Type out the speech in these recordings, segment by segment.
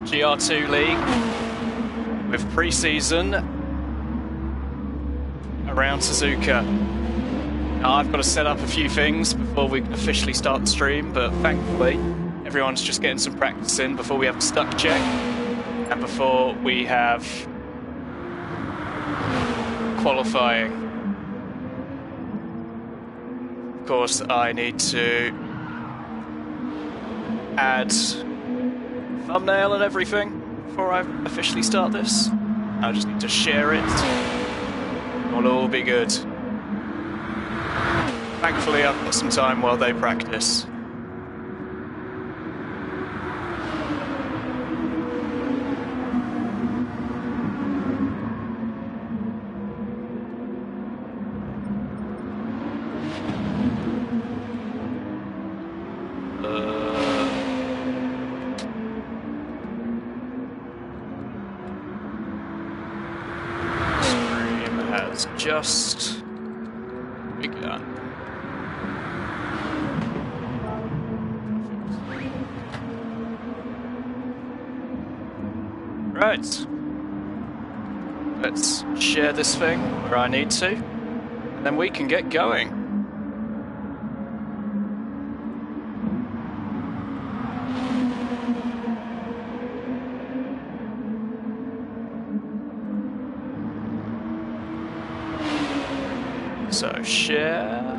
Gr2 League with Preseason around Suzuka. Now, I've got to set up a few things before we can officially start the stream, but thankfully everyone's just getting some practice in before we have a stuck check and before we have qualifying. Of course, I need to add thumbnail and everything before I officially start this. I just need to share it. It'll all be good. Thankfully, I've got some time while they practice. Stream has just begun. Right, let's share this thing where I need to, and then we can get going. So share.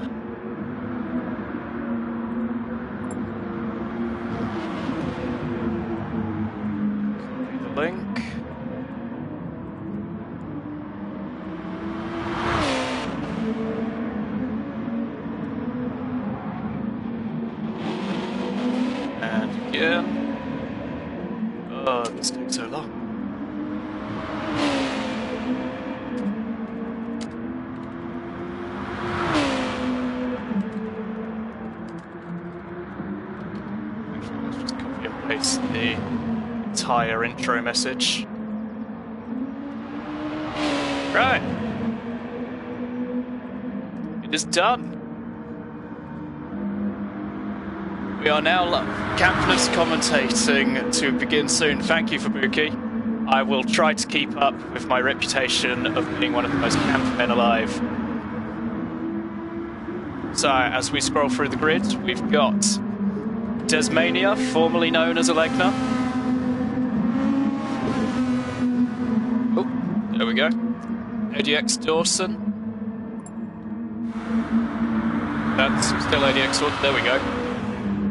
Link. And again. Oh, this takes so long. Actually, let's just copy and paste the entire intro message. Right. It is done. We are now campless commentating to begin soon. Thank you, Fabuki. I will try to keep up with my reputation of being one of the most camp men alive. So, as we scroll through the grid, we've got Desmania, formerly known as Alegna. There we go. ADX Dawson. That's still ADX Dawson. There we go.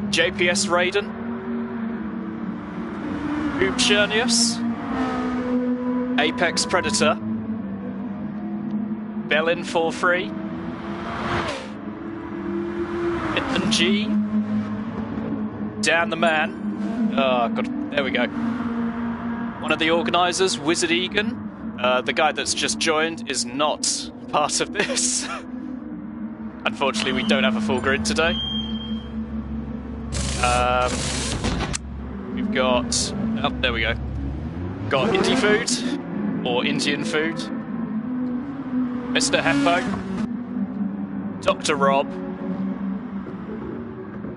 JPS Raiden. Oobshernius. Apex Predator. Bellin 43. Ethan G. Dan the Man. Oh, God. There we go. One of the organisers, Wizard Egan. The guy that's just joined is not part of this. Unfortunately, we don't have a full grid today. We've got... Oh, there we go. Got Indie Food, or Indian Food. Mr. Heppo. Dr. Rob.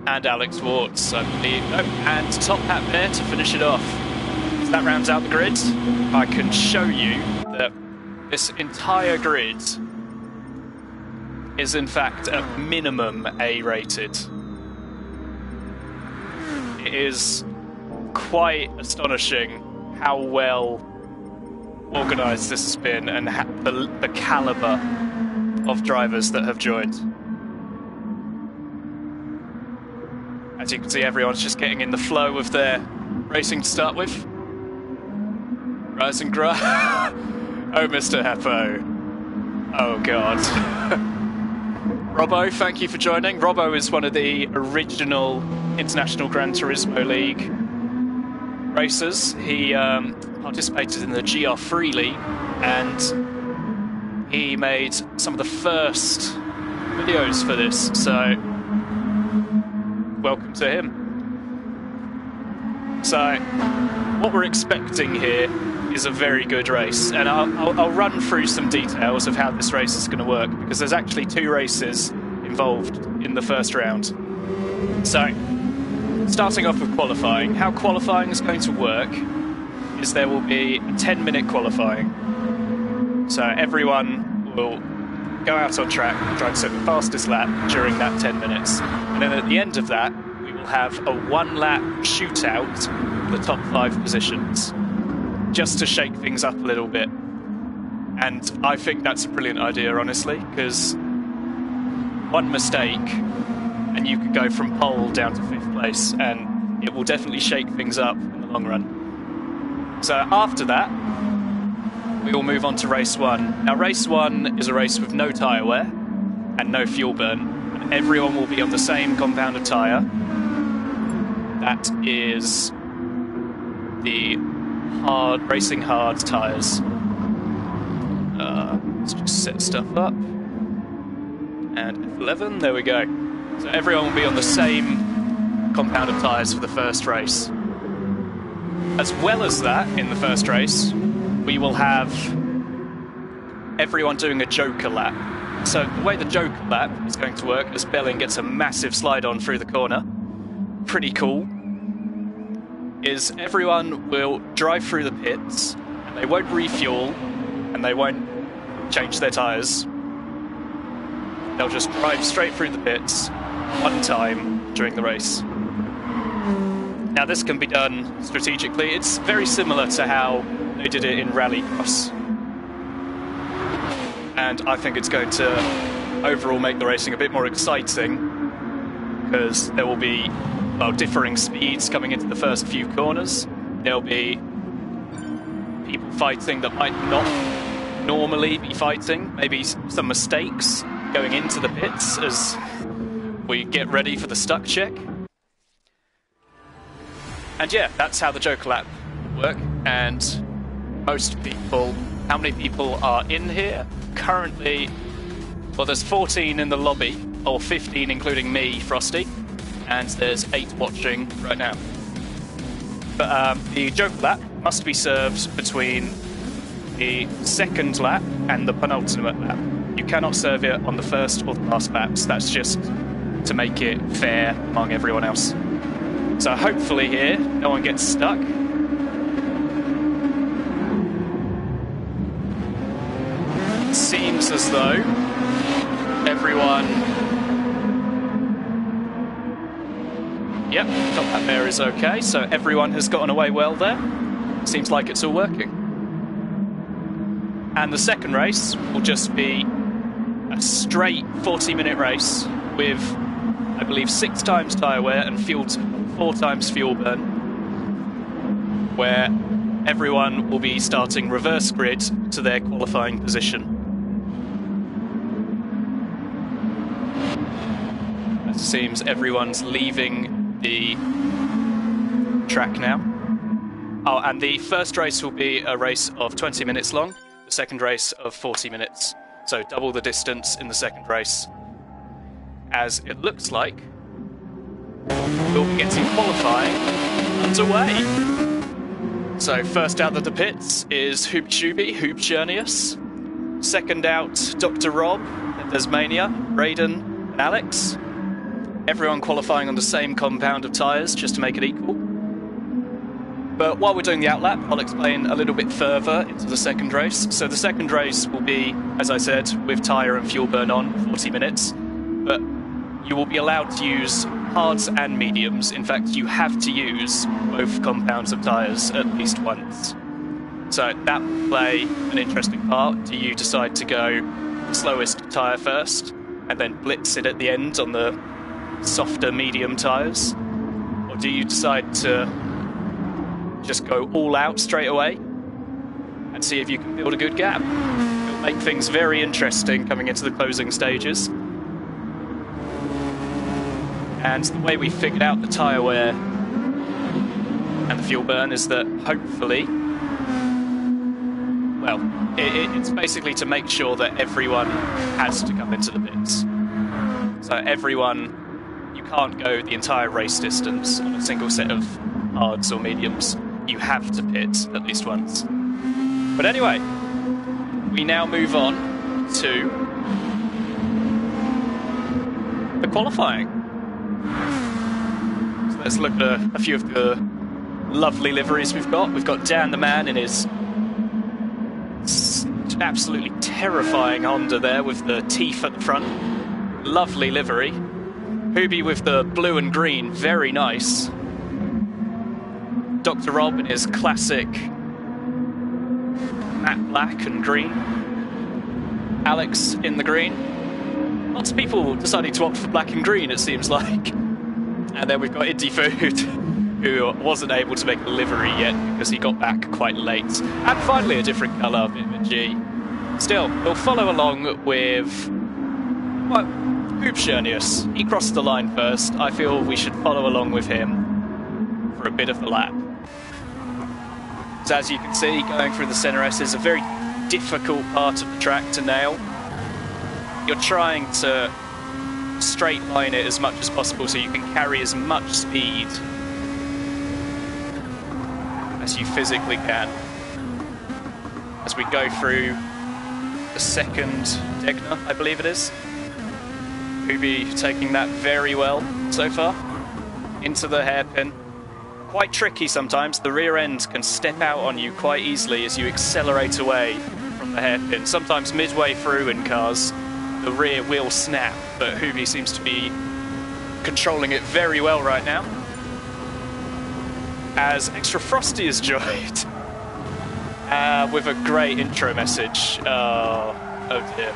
And Alex Warts, I believe. Oh, and Top Hat Bear to finish it off. That rounds out the grid. I can show you that this entire grid is in fact at minimum A-rated. It is quite astonishing how well organised this has been and the calibre of drivers that have joined. As you can see, everyone's just getting in the flow of their racing to start with. Rise and grind. Oh, Mr. Heppo. Oh, God. Robbo, thank you for joining. Robbo is one of the original International Gran Turismo League racers. He participated in the GR3 League, and he made some of the first videos for this, so welcome to him. So, what we're expecting here is a very good race, and I'll run through some details of how this race is going to work, because there's actually 2 races involved in the first round. So, starting off with qualifying. How qualifying is going to work is there will be a 10-minute qualifying. So everyone will go out on track, try to set the fastest lap during that 10 minutes. And then at the end of that, we will have a 1-lap shootout for the top 5 positions, just to shake things up a little bit. And I think that's a brilliant idea, honestly, because one mistake and you could go from pole down to 5th place, and it will definitely shake things up in the long run. So after that, we will move on to race 1. Now race 1 is a race with no tyre wear and no fuel burn. And everyone will be on the same compounded tyre. That is the racing hard tyres. Let's just set stuff up. And F11, there we go. So everyone will be on the same compounded tyres for the first race. As well as that, in the first race, we will have everyone doing a joker lap. So the way the joker lap is going to work is Belling gets a massive slide on through the corner. Pretty cool. Is everyone will drive through the pits, and they won't refuel, and they won't change their tyres. They'll just drive straight through the pits one time during the race. Now this can be done strategically. It's very similar to how they did it in Rallycross. And I think it's going to overall make the racing a bit more exciting, because there will be, well, differing speeds coming into the first few corners. There'll be people fighting that might not normally be fighting, maybe some mistakes going into the pits as we get ready for the stuck check. And yeah, that's how the joker lap will work. And most people, how many people are in here? Currently, well, there's 14 in the lobby, or 15 including me, Frosty, and there's 8 watching right now. But the joker lap must be served between the second lap and the penultimate lap. You cannot serve it on the first or the last laps. That's just to make it fair among everyone else. So hopefully here, no one gets stuck. It seems as though everyone... Yep, top lap there is okay, so everyone has gotten away well there. Seems like it's all working. And the second race will just be a straight 40-minute race with, I believe, 6 times tyre wear and 4 times fuel burn, where everyone will be starting reverse grid to their qualifying position. It seems everyone's leaving the track now. Oh, and the first race will be a race of 20 minutes long, the second race of 40 minutes. So double the distance in the second race. As it looks like we'll be getting qualifying underway. So first out of the pits is Hoop Journeus. Second out, Dr. Rob, there's Mania, Raiden and Alex. Everyone qualifying on the same compound of tyres just to make it equal. But while we're doing the outlap, I'll explain a little bit further into the second race. So the second race will be, as I said, with tyre and fuel burn on, 40 minutes. But you will be allowed to use hards and mediums. In fact, you have to use both compounds of tyres at least once. So that will play an interesting part. Do you decide to go the slowest tyre first and then blitz it at the end on the softer medium tyres? Or do you decide to just go all out straight away and see if you can build a good gap? It'll make things very interesting coming into the closing stages. And the way we figured out the tyre wear and the fuel burn is that hopefully, well, it's basically to make sure that everyone has to come into the pits. So everyone, you can't go the entire race distance on a single set of hards or mediums. You have to pit at least once. But anyway, we now move on to the qualifying. So let's look at a few of the lovely liveries we've got. We've got Dan the Man in his absolutely terrifying Honda there with the teeth at the front. Lovely livery. Hubie with the blue and green, very nice. Dr. Rob in his classic matte black and green. Alex in the green. Lots of people deciding to opt for black and green, it seems like. And then we've got Indy Food, who wasn't able to make a livery yet because he got back quite late. And finally a different colour, bit of a G. Still, we'll follow along with, well, Hoopschernius. He crossed the line first. I feel we should follow along with him for a bit of the lap. So as you can see, going through the centre S is a very difficult part of the track to nail. You're trying to straight line it as much as possible so you can carry as much speed as you physically can. As we go through the second Degner, I believe it is. Hubie taking that very well so far. Into the hairpin. Quite tricky sometimes. The rear end can step out on you quite easily as you accelerate away from the hairpin. Sometimes midway through in cars, the rear will snap, but Hubie seems to be controlling it very well right now. As Extra Frosty has joined with a great intro message. Oh dear.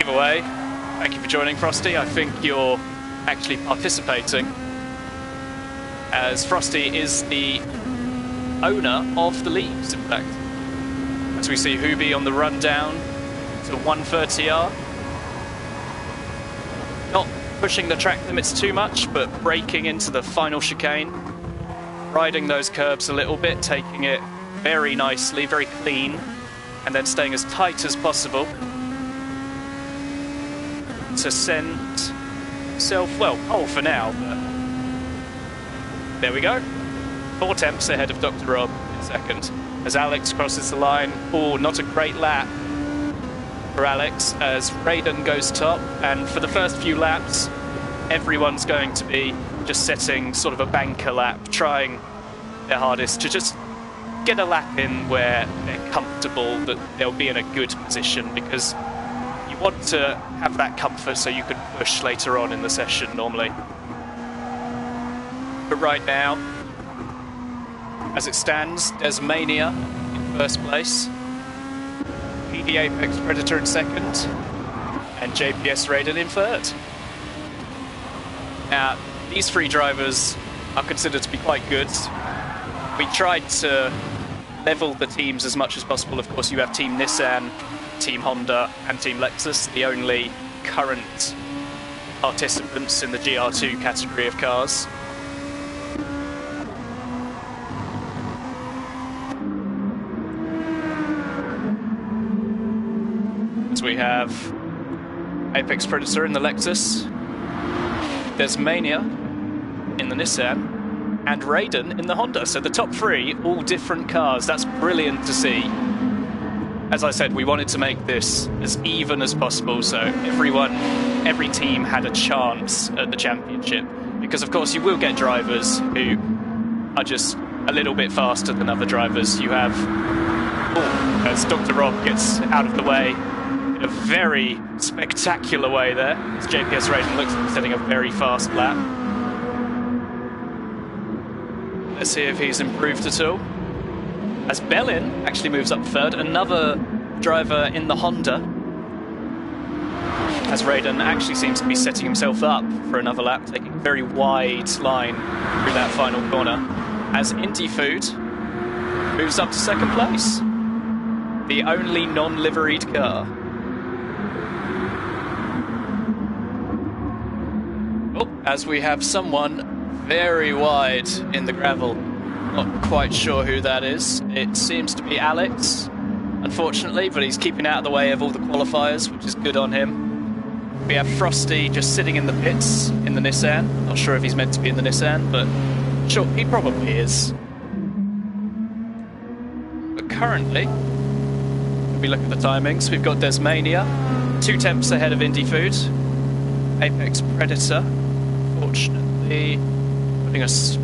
Either way, thank you for joining, Frosty. I think you're actually participating, as Frosty is the owner of the leaves, in fact. As we see Hubie on the run down to 130R. Not pushing the track limits too much, but braking into the final chicane. Riding those curbs a little bit, taking it very nicely, very clean, and then staying as tight as possible to send himself, well, pole for now, but there we go. 4 tenths ahead of Dr. Rob in second. As Alex crosses the line, oh, not a great lap for Alex, as Raiden goes top, and for the first few laps, everyone's going to be just setting sort of a banker lap, trying their hardest to just get a lap in where they're comfortable, that they'll be in a good position, because you want to have that comfort so you can push later on in the session normally. But right now, as it stands, Desmania in first place, PD Apex Predator in second, and JPS Raiden in third. Now, these 3 drivers are considered to be quite good. We tried to level the teams as much as possible. Of course, you have Team Nissan, Team Honda, and Team Lexus, the only current participants in the GR2 category of cars. So we have Apex Predator in the Lexus, Desmania in the Nissan, and Raiden in the Honda. So the top 3, all different cars. That's brilliant to see. As I said, we wanted to make this as even as possible, so every team had a chance at the championship. Because of course you will get drivers who are just a little bit faster than other drivers. You have, as Dr. Rob gets out of the way in a very spectacular way there, as JPS Raiden looks like he's setting a very fast lap. Let's see if he's improved at all. As Bellin actually moves up third, another driver in the Honda. As Raiden actually seems to be setting himself up for another lap, taking a very wide line through that final corner. As Indy Food moves up to second place. The only non-liveried car. Oh, as we have someone very wide in the gravel. Not quite sure who that is. It seems to be Alex, unfortunately, but he's keeping out of the way of all the qualifiers, which is good on him. We have Frosty just sitting in the pits in the Nissan. Not sure if he's meant to be in the Nissan, but sure, he probably is. But currently, if we look at the timings, we've got Desmania, 2 tenths ahead of Indy Food. Apex Predator, fortunately, putting us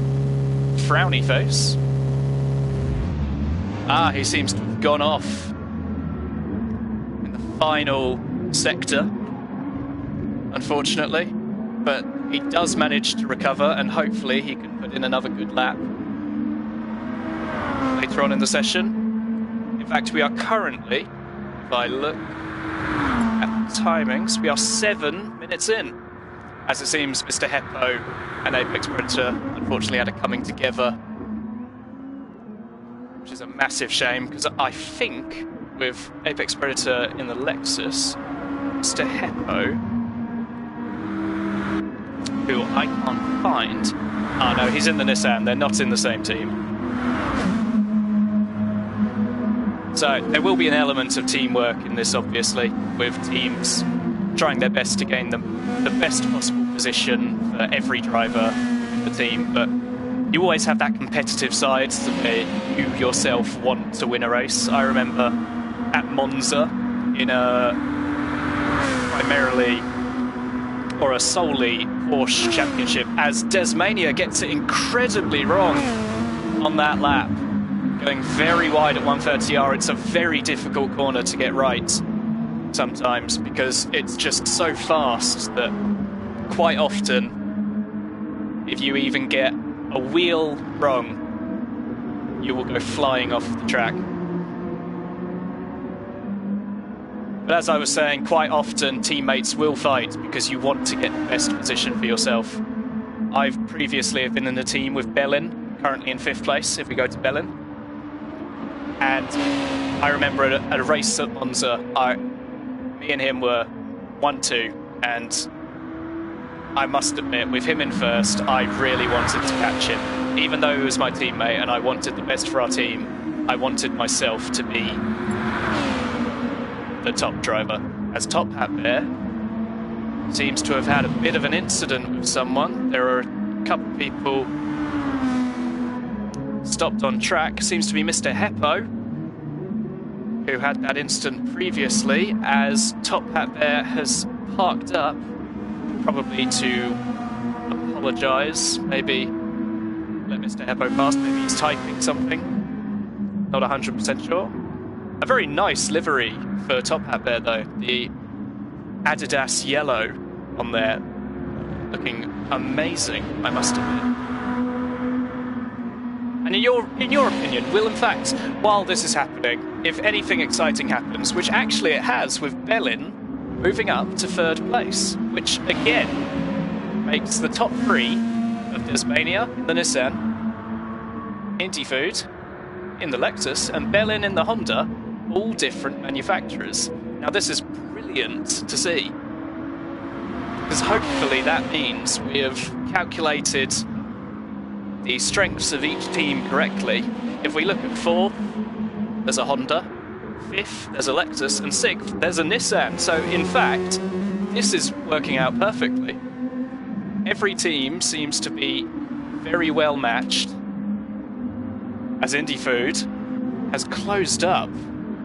frowny face. Ah, he seems to have gone off in the final sector, unfortunately. But he does manage to recover, and hopefully he can put in another good lap later on in the session. In fact, we are currently, if I look at the timings, we are 7 minutes in. As it seems, Mr. Heppo and Apex Predator unfortunately had a coming together, which is a massive shame, because I think with Apex Predator in the Lexus, Mr. Heppo, who I can't find... Oh no, he's in the Nissan, they're not in the same team. So there will be an element of teamwork in this, obviously, with teams trying their best to gain the best possible position for every driver in the team, but you always have that competitive side where you yourself want to win a race. I remember at Monza in a primarily or a solely Porsche championship, as Desmania gets it incredibly wrong on that lap, going very wide at 130R. It's a very difficult corner to get right sometimes because it's just so fast that quite often, if you even get a wheel wrong, you will go flying off the track. But as I was saying, quite often teammates will fight because you want to get the best position for yourself. I've previously have been in a team with Bellin, currently in 5th place if we go to Bellin. And I remember at a race at Monza, me and him were 1-2, and I must admit, with him in first, I really wanted to catch him. Even though he was my teammate and I wanted the best for our team, I wanted myself to be the top driver. As Top Hat there seems to have had a bit of an incident with someone. There are a couple of people stopped on track. Seems to be Mr. Heppo, who had that incident previously, as Top Hat there has parked up, probably to apologise, maybe let Mr. Heppo pass, maybe he's typing something, not 100% sure. A very nice livery for Top Hat there though, the Adidas yellow on there, looking amazing, I must admit. And in your opinion, will in fact, while this is happening, if anything exciting happens, which actually it has with Bellin moving up to 3rd place, which again makes the top 3 of Desmania in the Nissan, Indy Food in the Lexus, and Bellin in the Honda, all different manufacturers. Now this is brilliant to see, because hopefully that means we have calculated the strengths of each team correctly. If we look at 4th, there's a Honda, 5th, there's a Lexus, and 6th, there's a Nissan. So in fact, this is working out perfectly. Every team seems to be very well matched, as Indy Food has closed up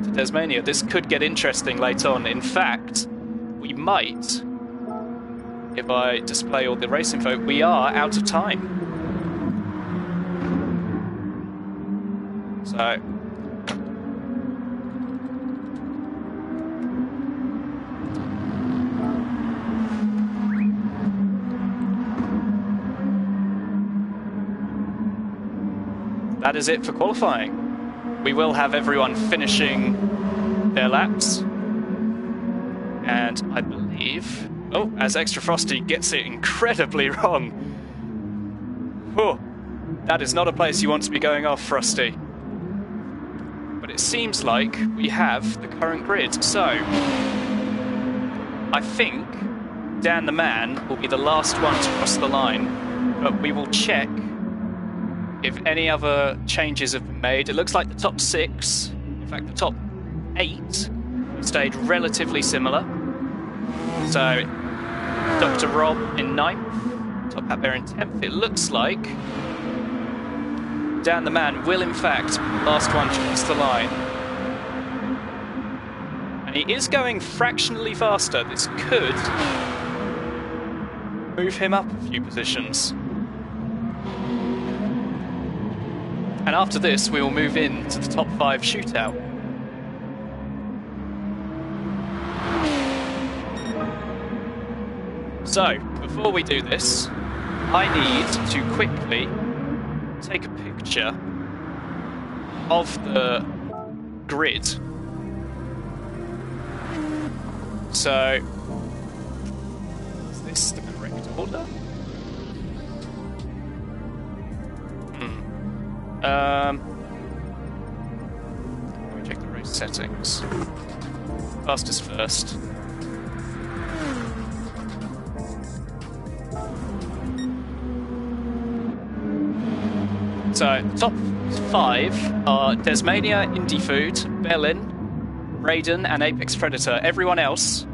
to Desmania. This could get interesting later on. In fact, we might, if I display all the race info, we are out of time. So that is it for qualifying. We will have everyone finishing their laps. And I believe... Oh, as Extra Frosty gets it incredibly wrong. Oh, that is not a place you want to be going off, Frosty. But it seems like we have the current grid. So, I think Dan the Man will be the last one to cross the line. But we will check if any other changes have been made. It looks like the top 6, in fact the top 8, stayed relatively similar. So Dr. Rob in 9th, Top Hat Bear in 10th. It looks like Dan the Man will in fact be the last one to cross the line. And he is going fractionally faster. This could move him up a few positions. And after this, we will move in to the top 5 shootout. So, before we do this, I need to quickly take a picture of the grid. So, is this the correct order? Let me check the race settings. Fastest first. So, top 5 are Desmania, Indie Food, Berlin, Raiden, and Apex Predator. Everyone else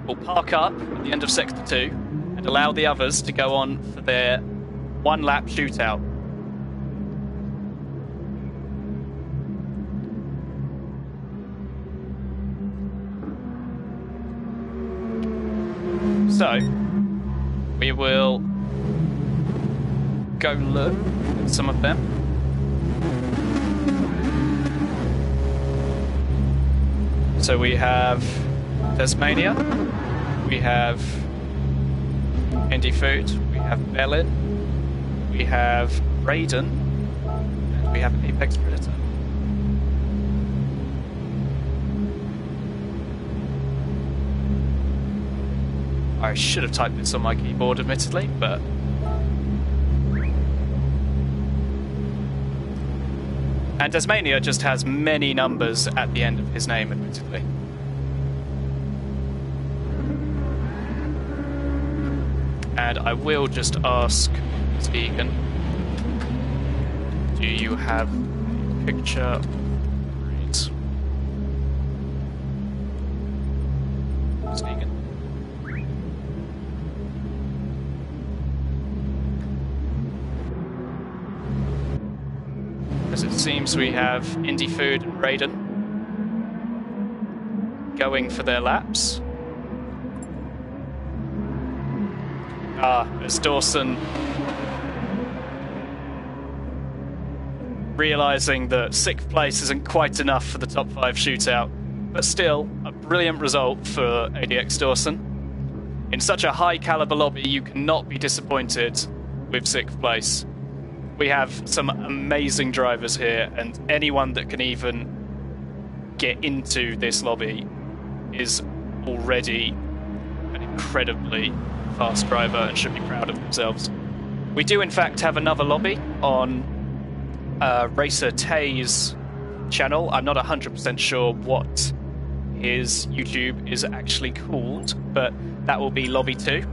will park up at the end of Sector 2 and allow the others to go on for their one-lap shootout. So, we will go look at some of them. So we have Desmania, we have Indie Food, we have Berlin, we have Raiden, and we have Apex Predator. I should have typed this on my keyboard, admittedly, but... And Desmania just has many numbers at the end of his name, admittedly. And I will just ask Ms. Egan, do you have a picture? Great. Ms. Egan. As it seems we have Indie Food and Raiden going for their laps. As Dawson realising that 6th place isn't quite enough for the top 5 shootout, but still a brilliant result for ADX Dawson. In such a high caliber lobby, you cannot be disappointed with 6th place. We have some amazing drivers here, and anyone that can even get into this lobby is already an incredibly fast driver and should be proud of themselves. We do in fact have another lobby on Racer Tay's channel. I'm not 100% sure what his YouTube is actually called, but that will be Lobby 2.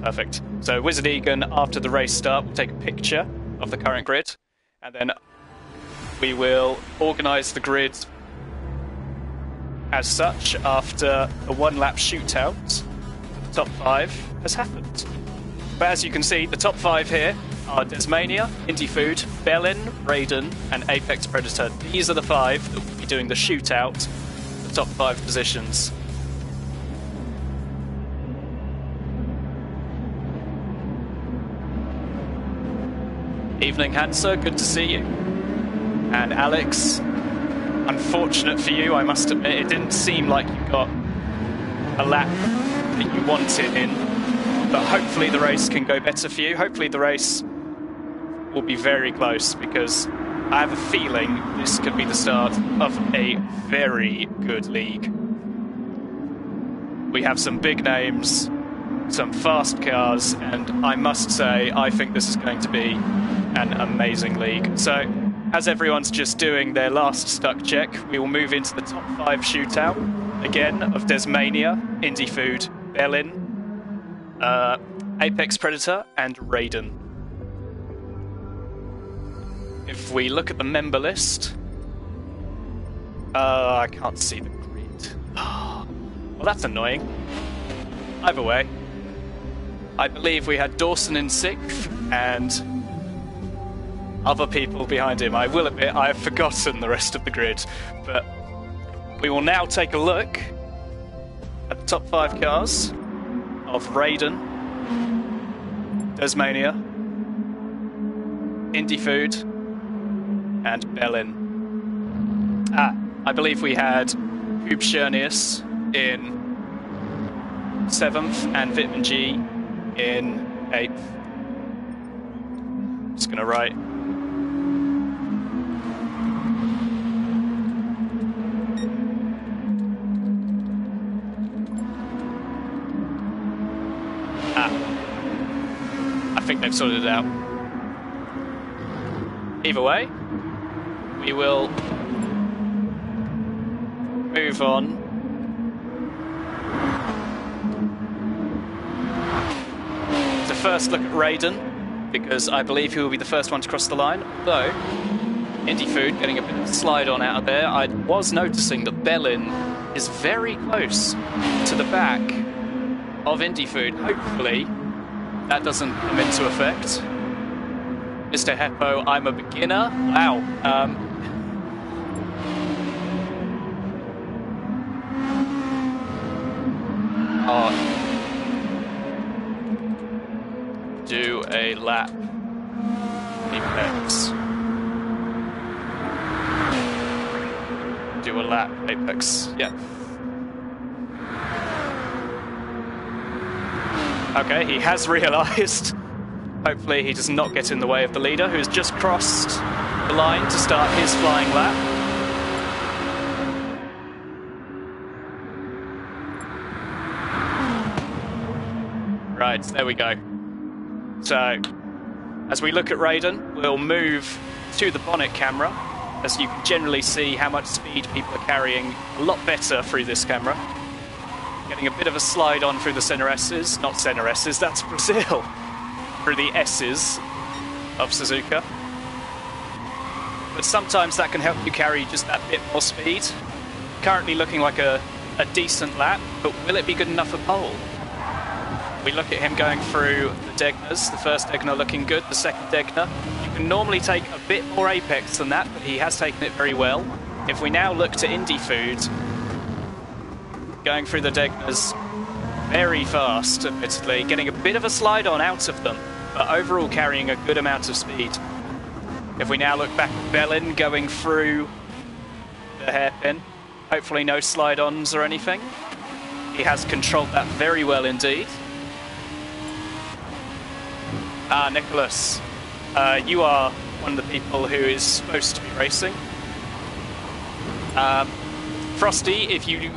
Perfect. So Wizard Egan, after the race start, will take a picture of the current grid, and then we will organise the grid as such after a one-lap shootout. The top 5 has happened. But as you can see, the top 5 here are Desmania, Indie Food, Berlin, Raiden, and Apex Predator. These are the 5 that will be doing the shootout, the top 5 positions. Evening, Hansa, good to see you. And Alex, unfortunate for you, I must admit, it didn't seem like you got a lap that you wanted in, but hopefully the race can go better for you. Hopefully the race will be very close, because I have a feeling this could be the start of a very good league. We have some big names, some fast cars, and I must say, I think this is going to be an amazing league. So, as everyone's just doing their last stuck check, we will move into the top 5 shootout, again, of Desmania, Indie Food, Berlin, Apex Predator, and Raiden. If we look at the member list... I can't see the grid. Well, that's annoying. Either way, I believe we had Dawson in 6th, and other people behind him. I will admit I have forgotten the rest of the grid, but we will now take a look at the top 5 cars of Raiden, Tasmania, Indie Food, and Bellin. I believe we had Hub Schernius in 7th and Vitamin G in 8th. Just gonna write. I think they've sorted it out. Either way, we will move on. To first look at Raiden, because I believe he will be the first one to cross the line. Though, Indie Food getting a bit of a slide on out of there. I was noticing that Bellin is very close to the back of Indie Food. Hopefully, that doesn't come into effect. Mr. Heppo, I'm a beginner. Wow. Do a lap. Apex. Do a lap. Apex. Yeah. Okay, he has realised. Hopefully he does not get in the way of the leader, who has just crossed the line to start his flying lap. Right, there we go. So, as we look at Raiden, we'll move to the bonnet camera, as you can generally see how much speed people are carrying a lot better through this camera. Getting a bit of a slide on through the center S's, not center S's, that's Brazil, through the S's of Suzuka. But sometimes that can help you carry just that bit more speed. Currently looking like a decent lap, but will it be good enough for pole? We look at him going through the Degnas, the first Degna looking good, the second Degna. You can normally take a bit more apex than that, but he has taken it very well. If we now look to Indie Food, going through the Degnas very fast, admittedly, getting a bit of a slide on out of them, but overall carrying a good amount of speed. If we now look back at Bellin going through the hairpin, hopefully no slide-ons or anything. He has controlled that very well indeed. Nicholas, you are one of the people who is supposed to be racing. Frosty, if you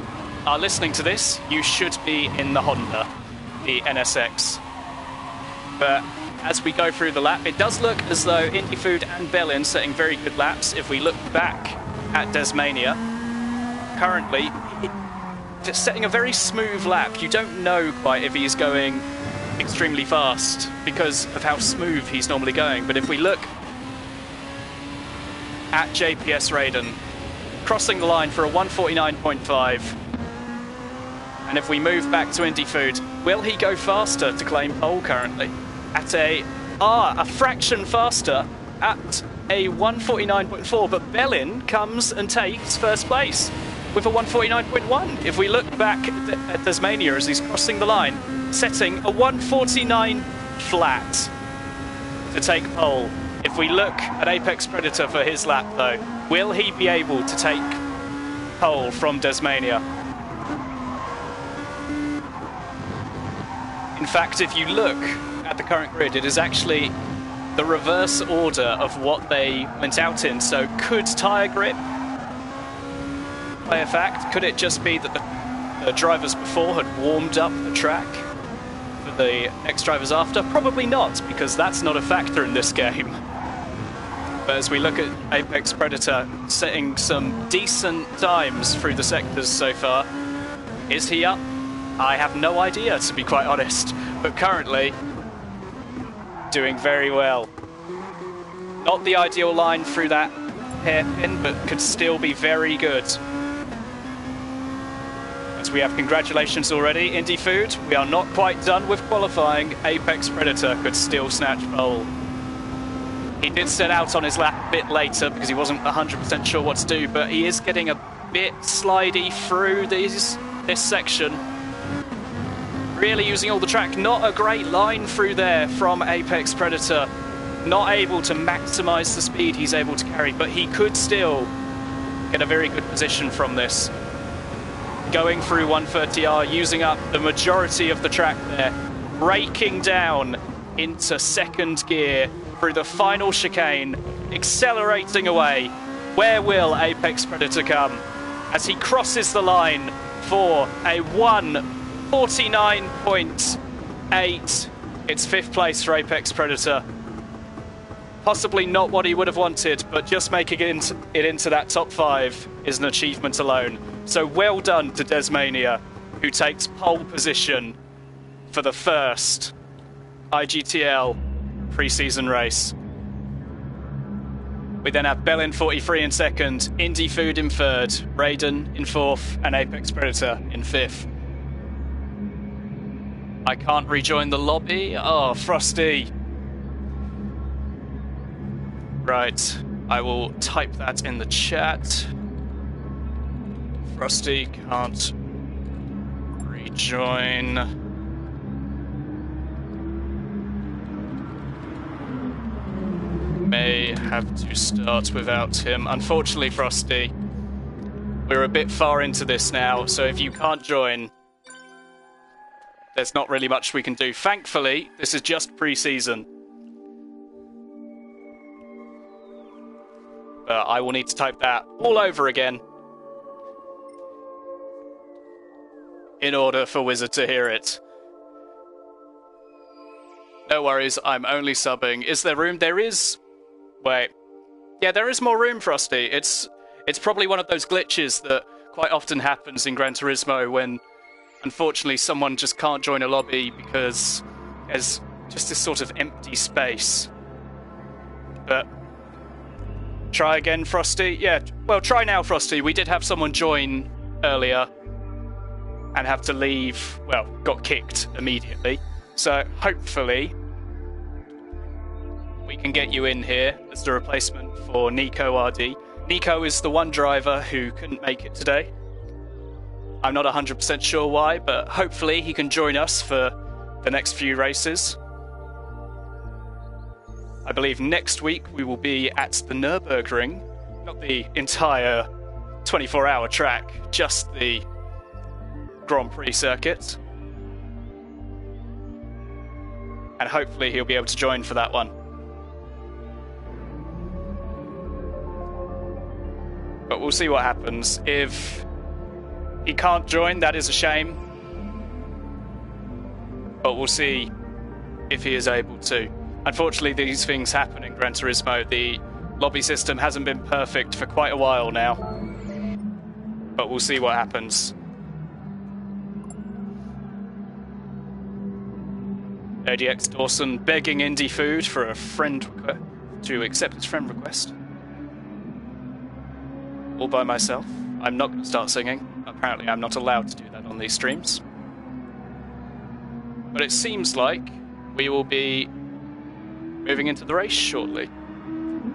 are listening to this, you should be in the Honda, the NSX. But as we go through the lap, it does look as though Indie Food and Bellin setting very good laps. If we look back at Tasmania, currently just setting a very smooth lap. You don't know quite if he's going extremely fast because of how smooth he's normally going. But if we look at JPS Raiden, crossing the line for a 149.5, and if we move back to Indie Food, will he go faster to claim pole currently? At a fraction faster at a 149.4, but Bellin comes and takes first place with a 149.1. If we look back at Tasmania as he's crossing the line, setting a 149 flat to take pole. If we look at Apex Predator for his lap though, will he be able to take pole from Tasmania? In fact, if you look at the current grid, it is actually the reverse order of what they went out in. So could tyre grip play a fact? Could it just be that the drivers before had warmed up the track for the next drivers after? Probably not, because that's not a factor in this game. But as we look at Apex Predator setting some decent times through the sectors so far, is he up? I have no idea, to be quite honest, but currently doing very well. Not the ideal line through that hairpin, but could still be very good. As we have congratulations already, Indie Food, we are not quite done with qualifying. Apex Predator could still snatch pole. He did set out on his lap a bit later because he wasn't 100% sure what to do, but he is getting a bit slidey through this section. Really using all the track. Not a great line through there from Apex Predator. Not able to maximise the speed he's able to carry, but he could still get a very good position from this. Going through 130R, using up the majority of the track there, braking down into second gear through the final chicane, accelerating away. Where will Apex Predator come as he crosses the line for a 1:49.8? It's 5th place for Apex Predator. Possibly not what he would have wanted, but just making it into that top 5 is an achievement alone. So well done to Desmania, who takes pole position for the first IGTL preseason race. We then have Bell in 43 in 2nd, Indie Food in 3rd, Raiden in 4th, and Apex Predator in 5th. I can't rejoin the lobby. Oh, Frosty. Right, I will type that in the chat. Frosty can't rejoin. May have to start without him. Unfortunately, Frosty, we're a bit far into this now, so if you can't join, there's not really much we can do. Thankfully, this is just pre-season. But I will need to type that all over again in order for Wizard to hear it. No worries, I'm only subbing. Is there room? There is... Wait. Yeah, there is more room, Frosty. It's probably one of those glitches that quite often happens in Gran Turismo when, unfortunately, someone just can't join a lobby because there's just this sort of empty space. But... Try again, Frosty? Yeah, well, try now, Frosty. We did have someone join earlier and have to leave, well, got kicked immediately. So, hopefully, we can get you in here as the replacement for Nico RD. Nico is the one driver who couldn't make it today. I'm not 100% sure why, but hopefully he can join us for the next few races. I believe next week we will be at the Nürburgring, not the entire 24-hour track, just the Grand Prix circuit. And hopefully he'll be able to join for that one. But we'll see what happens. If he can't join, that is a shame. But we'll see if he is able to. Unfortunately, these things happen in Gran Turismo. The lobby system hasn't been perfect for quite a while now. But we'll see what happens. ADX Dawson begging Indie Food for a friend to accept his friend request. All by myself. I'm not going to start singing. Apparently I'm not allowed to do that on these streams. But it seems like we will be moving into the race shortly.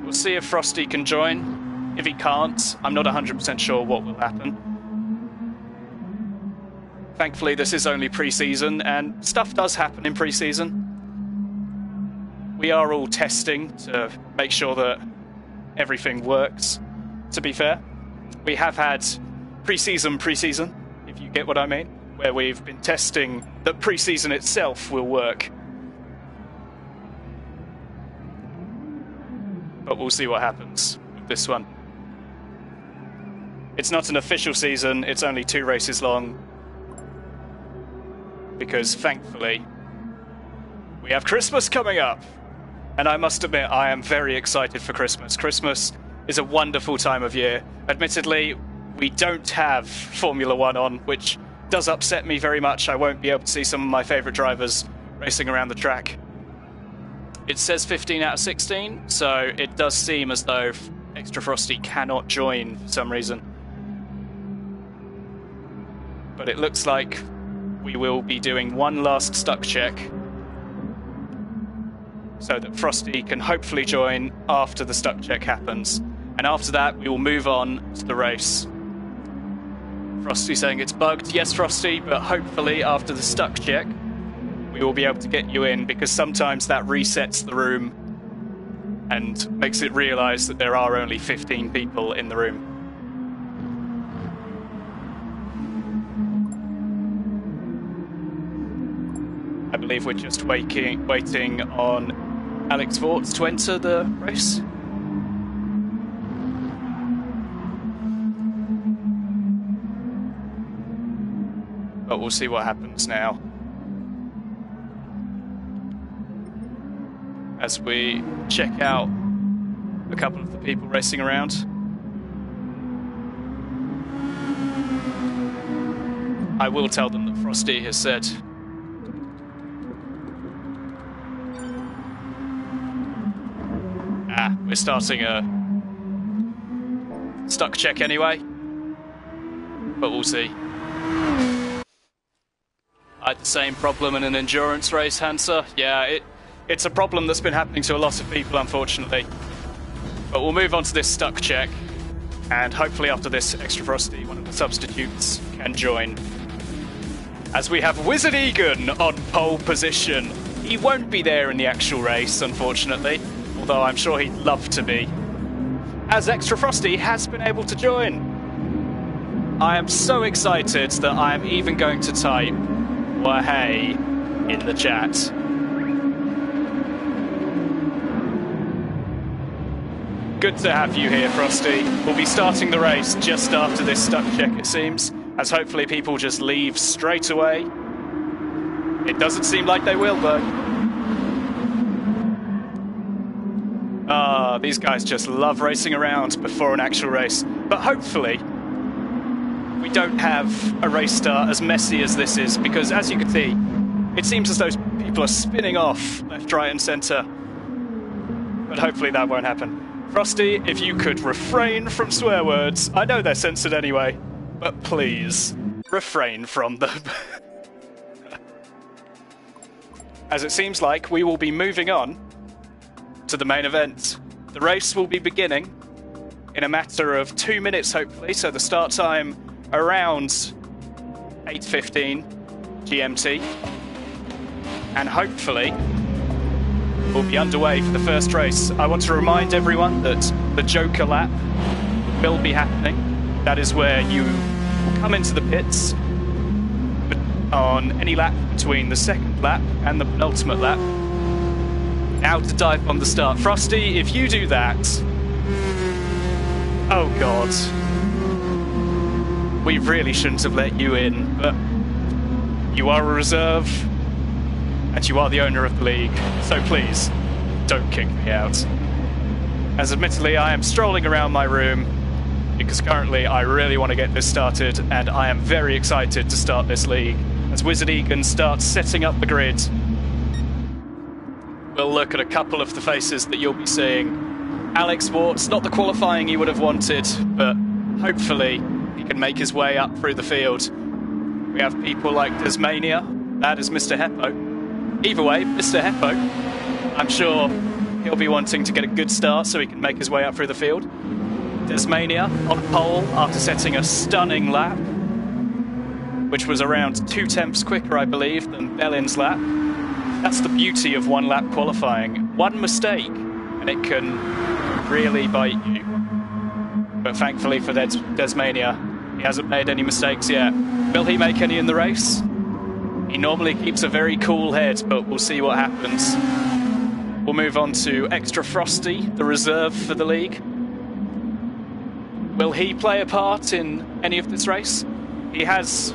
We'll see if Frosty can join. If he can't, I'm not 100% sure what will happen. Thankfully, this is only pre-season, and stuff does happen in pre-season. We are all testing to make sure that everything works, to be fair. We have had pre-season, if you get what I mean, where we've been testing that pre-season itself will work. But we'll see what happens with this one. It's not an official season, it's only 2 races long. Because, thankfully, we have Christmas coming up. And I must admit, I am very excited for Christmas. Christmas is a wonderful time of year. Admittedly, we don't have Formula 1 on, which does upset me very much. I won't be able to see some of my favourite drivers racing around the track. It says 15 out of 16, so it does seem as though Extra Frosty cannot join for some reason. But it looks like we will be doing one last stuck check so that Frosty can hopefully join after the stuck check happens. And after that, we will move on to the race. Frosty saying it's bugged. Yes, Frosty, but hopefully after the stuck check, we will be able to get you in, because sometimes that resets the room and makes it realise that there are only 15 people in the room. I believe we're just waiting on Alex Vorts to enter the race. But we'll see what happens now, as we check out a couple of the people racing around. I will tell them that Frosty has said we're starting a stuck check anyway, but we'll see. I had the same problem in an endurance race, Hansa. Yeah, it's a problem that's been happening to a lot of people, unfortunately. But we'll move on to this stuck check, and hopefully after this, Extra Frosty, one of the substitutes, can join. As we have Wizard Egan on pole position. He won't be there in the actual race, unfortunately, although I'm sure he'd love to be, as Extra Frosty has been able to join. I am so excited that I am even going to type "Wahey" in the chat. Good to have you here, Frosty. We'll be starting the race just after this stuck check, it seems, as hopefully people just leave straight away. It doesn't seem like they will, though. These guys just love racing around before an actual race. But hopefully, we don't have a race start as messy as this is, because as you can see, it seems as though people are spinning off left, right and centre. But hopefully that won't happen. Frosty, if you could refrain from swear words. I know they're censored anyway, but please, refrain from them. As it seems like we will be moving on to the main event. The race will be beginning in a matter of 2 minutes, hopefully, so the start time around 8:15 GMT. And hopefully we'll be underway for the first race. I want to remind everyone that the Joker lap will be happening. That is where you come into the pits on any lap between the second lap and the penultimate lap. Now to dive on the start. Frosty, if you do that... Oh god. We really shouldn't have let you in, but you are a reserve, and you are the owner of the league, so please, don't kick me out. As admittedly, I am strolling around my room, because currently I really want to get this started, and I am very excited to start this league. As Wizard Egan starts setting up the grid, we'll look at a couple of the faces that you'll be seeing. Alex Vorts, not the qualifying he would have wanted, but hopefully he can make his way up through the field. We have people like Desmania, that is Mr. Heppo. Either way, Mr. Heppo, I'm sure he'll be wanting to get a good start so he can make his way up through the field. Desmania on pole after setting a stunning lap, which was around 2/10 quicker, I believe, than Bellin's lap. That's the beauty of one lap qualifying. One mistake, and it can really bite you. But thankfully for Desmania, he hasn't made any mistakes yet. Will he make any in the race? He normally keeps a very cool head, but we'll see what happens. We'll move on to Extra Frosty, the reserve for the league. Will he play a part in any of this race? He has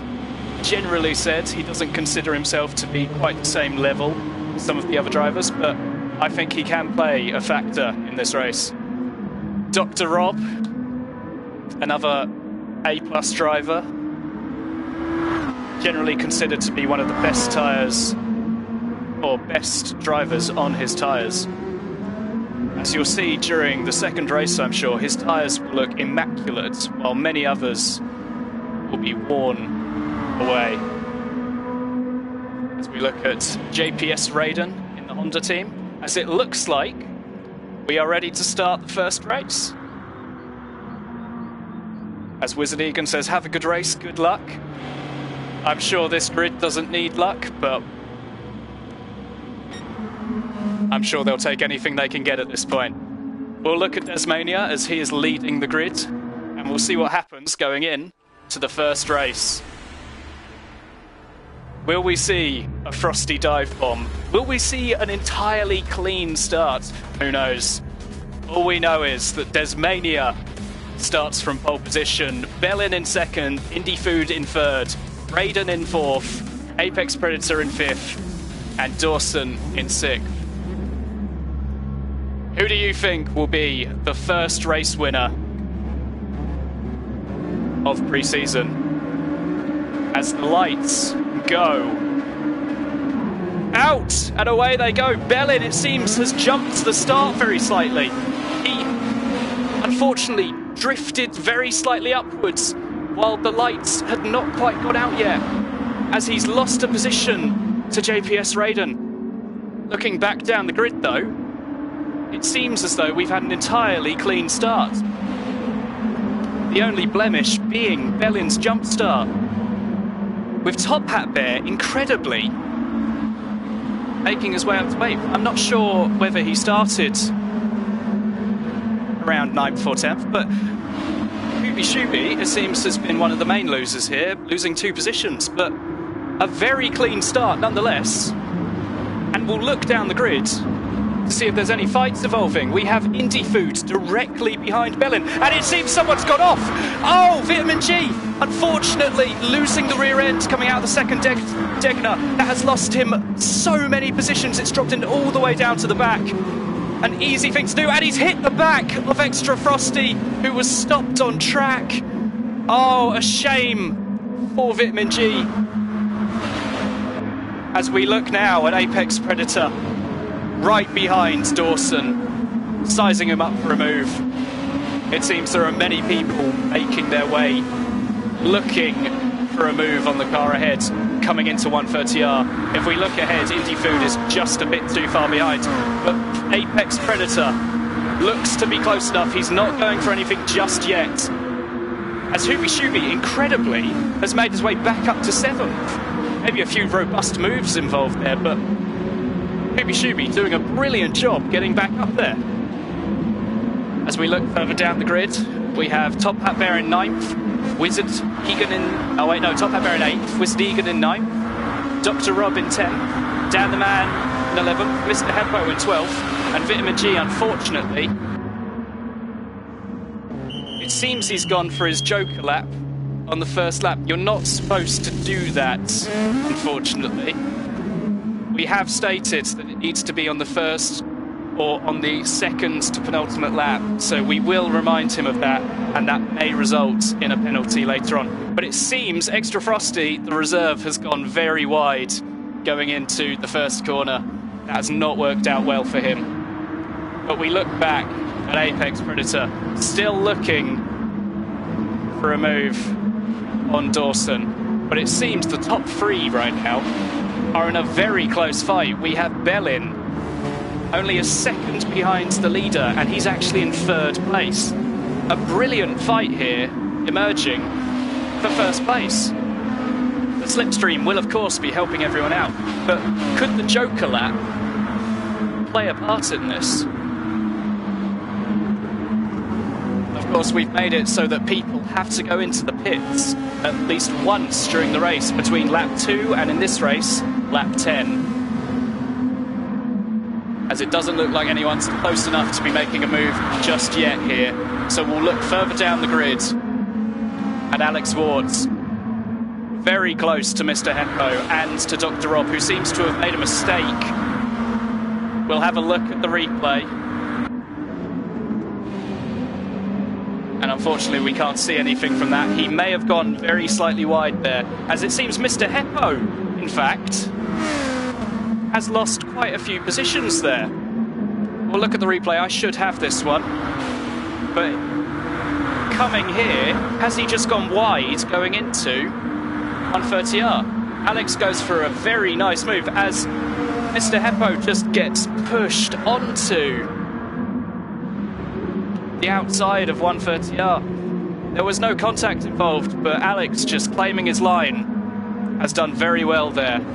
generally said he doesn't consider himself to be quite the same level as some of the other drivers, but I think he can play a factor in this race. Dr. Rob, another A+ driver, generally considered to be one of the best tyres, or best drivers on his tyres. As you'll see during the second race, I'm sure, his tyres will look immaculate, while many others will be worn away. As we look at JPS Raiden in the Honda team, as it looks like we are ready to start the first race. As Wizard Egan says, have a good race, good luck. I'm sure this grid doesn't need luck, but I'm sure they'll take anything they can get at this point. We'll look at Desmania as he is leading the grid, and we'll see what happens going in to the first race. Will we see a frosty dive bomb? Will we see an entirely clean start? Who knows? All we know is that Desmania starts from pole position, Bellin in second, Indie Food in third, Raiden in fourth, Apex Predator in fifth, and Dawson in sixth. Who do you think will be the first race winner of preseason? As the lights go out and away they go. Bellin, it seems, has jumped the start very slightly. He unfortunately drifted very slightly upwards while the lights had not quite got out yet, as he's lost a position to JPS Raiden. Looking back down the grid though, it seems as though we've had an entirely clean start. The only blemish being Bellin's jump start, with Top Hat Bear incredibly making his way up to 8th. I'm not sure whether he started around 9th or 10th, but Shuby, it seems, has been one of the main losers here, losing 2 positions, but a very clean start nonetheless. And we'll look down the grid to see if there's any fights evolving. We have Indie Food directly behind Bellin, and it seems someone's got off. Oh, Vitamin G, unfortunately, losing the rear end coming out of the second Degner. That has lost him so many positions. It's dropped him all the way down to the back. An easy thing to do, and he's hit the back of Extra Frosty, who was stopped on track. Oh, a shame for Vitamin G. As we look now at Apex Predator, right behind Dawson, sizing him up for a move. It seems there are many people making their way, looking for a move on the car ahead, coming into 130R. If we look ahead, Indie Food is just a bit too far behind, but Apex Predator looks to be close enough. He's not going for anything just yet, as Shuby incredibly has made his way back up to 7th. Maybe a few robust moves involved there, but Shuby doing a brilliant job getting back up there. As we look further down the grid, we have Top Hat Bear in 9th, Wizard Egan in... oh wait, no, Top Hat Bear in 8th, Wizard Egan in 9th, Dr. Rob in 10th, Dan the Man in 11th, Mr. Heppo in 12th, and Vitamin G, unfortunately, it seems he's gone for his Joker lap on the first lap. You're not supposed to do that, unfortunately. We have stated that it needs to be on the first or on the second to penultimate lap, so we will remind him of that, and that may result in a penalty later on. But it seems Extra Frosty, the reserve, has gone very wide going into the first corner. That has not worked out well for him. But we look back at Apex Predator, still looking for a move on Dawson. But it seems the top 3 right now are in a very close fight. We have Bellin only a second behind the leader, and he's actually in 3rd place. A brilliant fight here emerging for first place. The slipstream will of course be helping everyone out, but could the Joker lap play a part in this? Of course, we've made it so that people have to go into the pits at least once during the race between lap 2 and, in this race, lap 10. As it doesn't look like anyone's close enough to be making a move just yet here. So we'll look further down the grid at Alex Wards, very close to Mr. Heppo and to Dr. Rob, who seems to have made a mistake. We'll have a look at the replay. And unfortunately we can't see anything from that. He may have gone very slightly wide there, as it seems Mr. Heppo, in fact, has lost quite a few positions there. We'll look at the replay. I should have this one. But coming here, has he just gone wide going into 130R? Alex goes for a very nice move as Mr. Heppo just gets pushed onto the outside of 130R. There was no contact involved, but Alex, just claiming his line, has done very well there.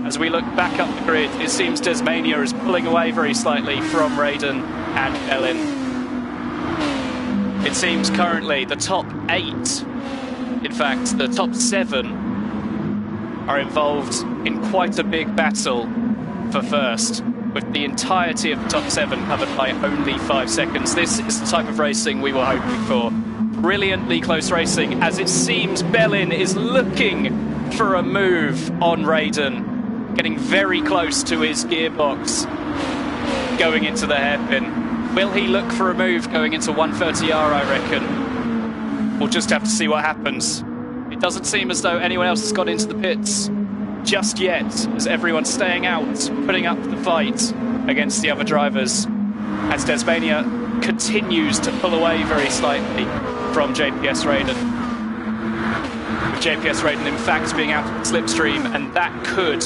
As we look back up the grid, it seems Desmania is pulling away very slightly from Raiden and Bellin. It seems currently the top 8, in fact the top 7, are involved in quite a big battle for first, with the entirety of the top 7 covered by only 5 seconds. This is the type of racing we were hoping for. Brilliantly close racing, as it seems Bellin is looking for a move on Raiden. Getting very close to his gearbox going into the hairpin. Will he look for a move going into 130R, I reckon? We'll just have to see what happens. It doesn't seem as though anyone else has got into the pits just yet, as everyone's staying out, putting up the fight against the other drivers, as Desmania continues to pull away very slightly from JPS Raiden. With JPS Raiden, in fact, being out of the slipstream, and that could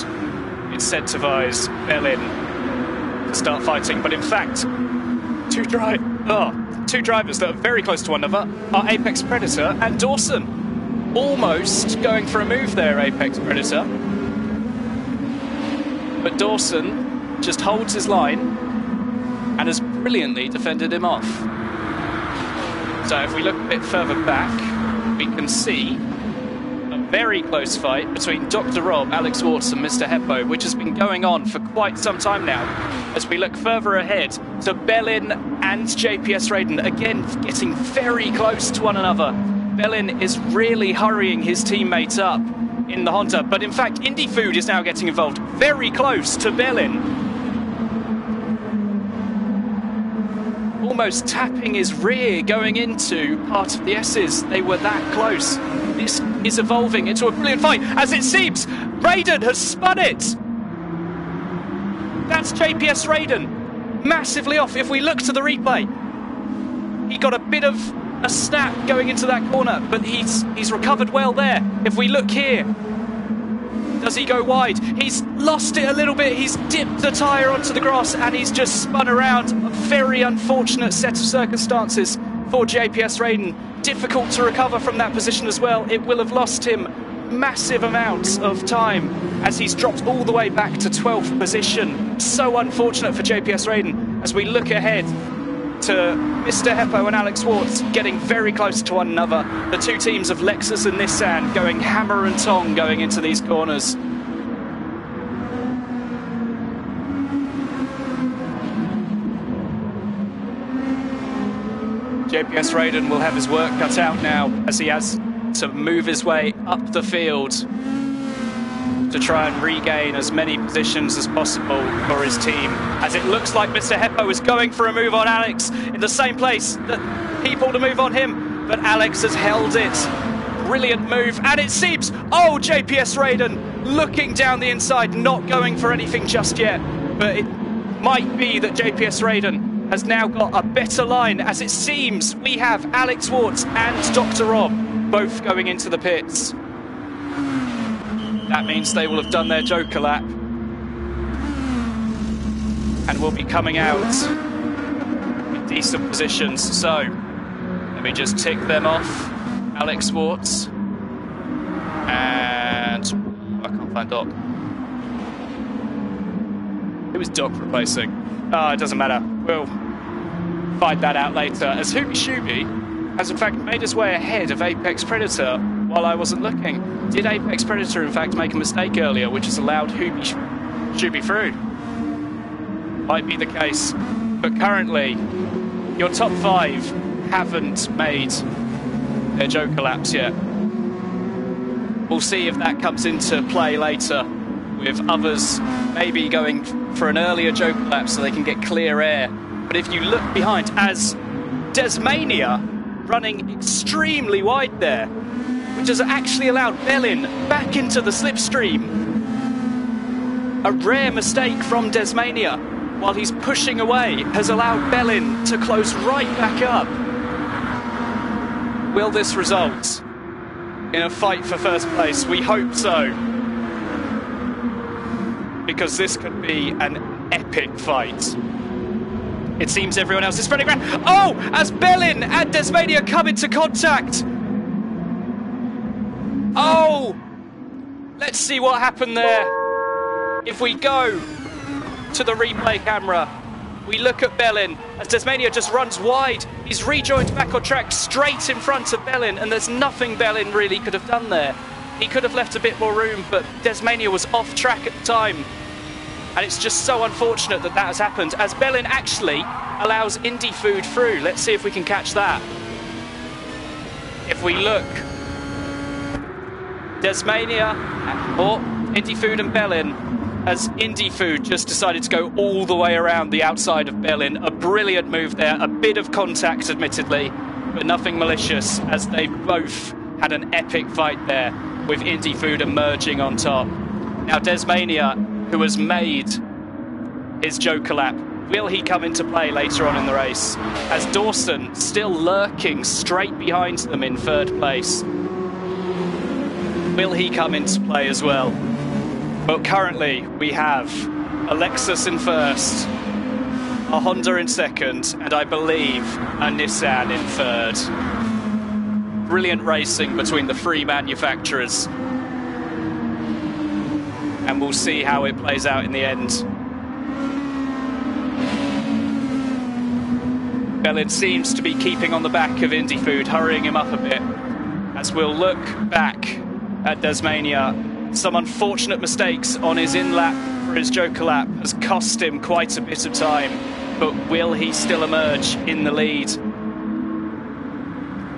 incentivize Bellin to start fighting. But in fact, two drivers that are very close to one another are Apex Predator and Dawson. Almost going for a move there, Apex Predator. But Dawson just holds his line and has brilliantly defended him off. So if we look a bit further back, we can see very close fight between Dr. Rob, Alex Watts and Mr. Heppo, which has been going on for quite some time now. As we look further ahead to Bellin and JPS Raiden, again getting very close to one another. Bellin is really hurrying his teammates up in the Honda, but in fact Indie Food is now getting involved very close to Bellin. Almost tapping his rear going into part of the S's. They were that close. This is evolving into a brilliant fight, as it seems Raiden has spun it. That's JPS Raiden, massively off. If we look to the replay, he got a bit of a snap going into that corner, but he's recovered well there. If we look here, does he go wide? He's lost it a little bit. He's dipped the tyre onto the grass and he's just spun around. A very unfortunate set of circumstances for JPS Raiden. Difficult to recover from that position as well. It will have lost him massive amounts of time as he's dropped all the way back to 12th position. So unfortunate for JPS Raiden as we look ahead to Mr. Heppo and Alex Watts getting very close to one another. The two teams of Lexus and Nissan going hammer and tong going into these corners. JPS Raiden will have his work cut out now as he has to move his way up the field to try and regain as many positions as possible for his team. As it looks like Mr. Heppo is going for a move on Alex in the same place that he pulled a move on him, but Alex has held it. Brilliant move, and it seems, oh, JPS Raiden looking down the inside, not going for anything just yet, but it might be that JPS Raiden has now got a better line, as it seems we have Alex Watts and Dr. Rob both going into the pits. That means they will have done their Joker lap and will be coming out in decent positions. So let me just tick them off. Alex Watts and I can't find Doc. Who is Doc replacing? Oh, it doesn't matter. We'll find that out later. As Hooby Shooby has in fact made his way ahead of Apex Predator while I wasn't looking. Did Apex Predator in fact make a mistake earlier, which has allowed Hooby Shooby through? Might be the case, but currently your top 5 haven't made their Joker laps yet. We'll see if that comes into play later, with others maybe going for an earlier Joker lap so they can get clear air. But if you look behind, as Desmania running extremely wide there, which has actually allowed Bellin back into the slipstream. A rare mistake from Desmania, while he's pushing away, has allowed Bellin to close right back up. Will this result in a fight for first place? We hope so, because this could be an epic fight. It seems everyone else is spreading around. Oh, as Bellin and Desmania come into contact. Oh, let's see what happened there. If we go to the replay camera, we look at Bellin as Desmania just runs wide. He's rejoined back on track straight in front of Bellin, and there's nothing Bellin really could have done there. He could have left a bit more room, but Desmania was off track at the time. And it's just so unfortunate that that has happened, as Bellin actually allows Indie Food through. Let's see if we can catch that. If we look, Desmania, or Indie Food and Bellin, as Indie Food just decided to go all the way around the outside of Bellin. A brilliant move there, a bit of contact admittedly, but nothing malicious, as they both had an epic fight there, with Indie Food emerging on top. Now Desmania, who has made his Joker lap, will he come into play later on in the race? As Dawson still lurking straight behind them in third place. Will he come into play as well? But currently we have a Lexus in first, a Honda in second, and I believe a Nissan in third. Brilliant racing between the three manufacturers. And we'll see how it plays out in the end. Bellin seems to be keeping on the back of Indie Food, hurrying him up a bit. As we'll look back at Desmania, some unfortunate mistakes on his in-lap for his Joker lap has cost him quite a bit of time, but will he still emerge in the lead?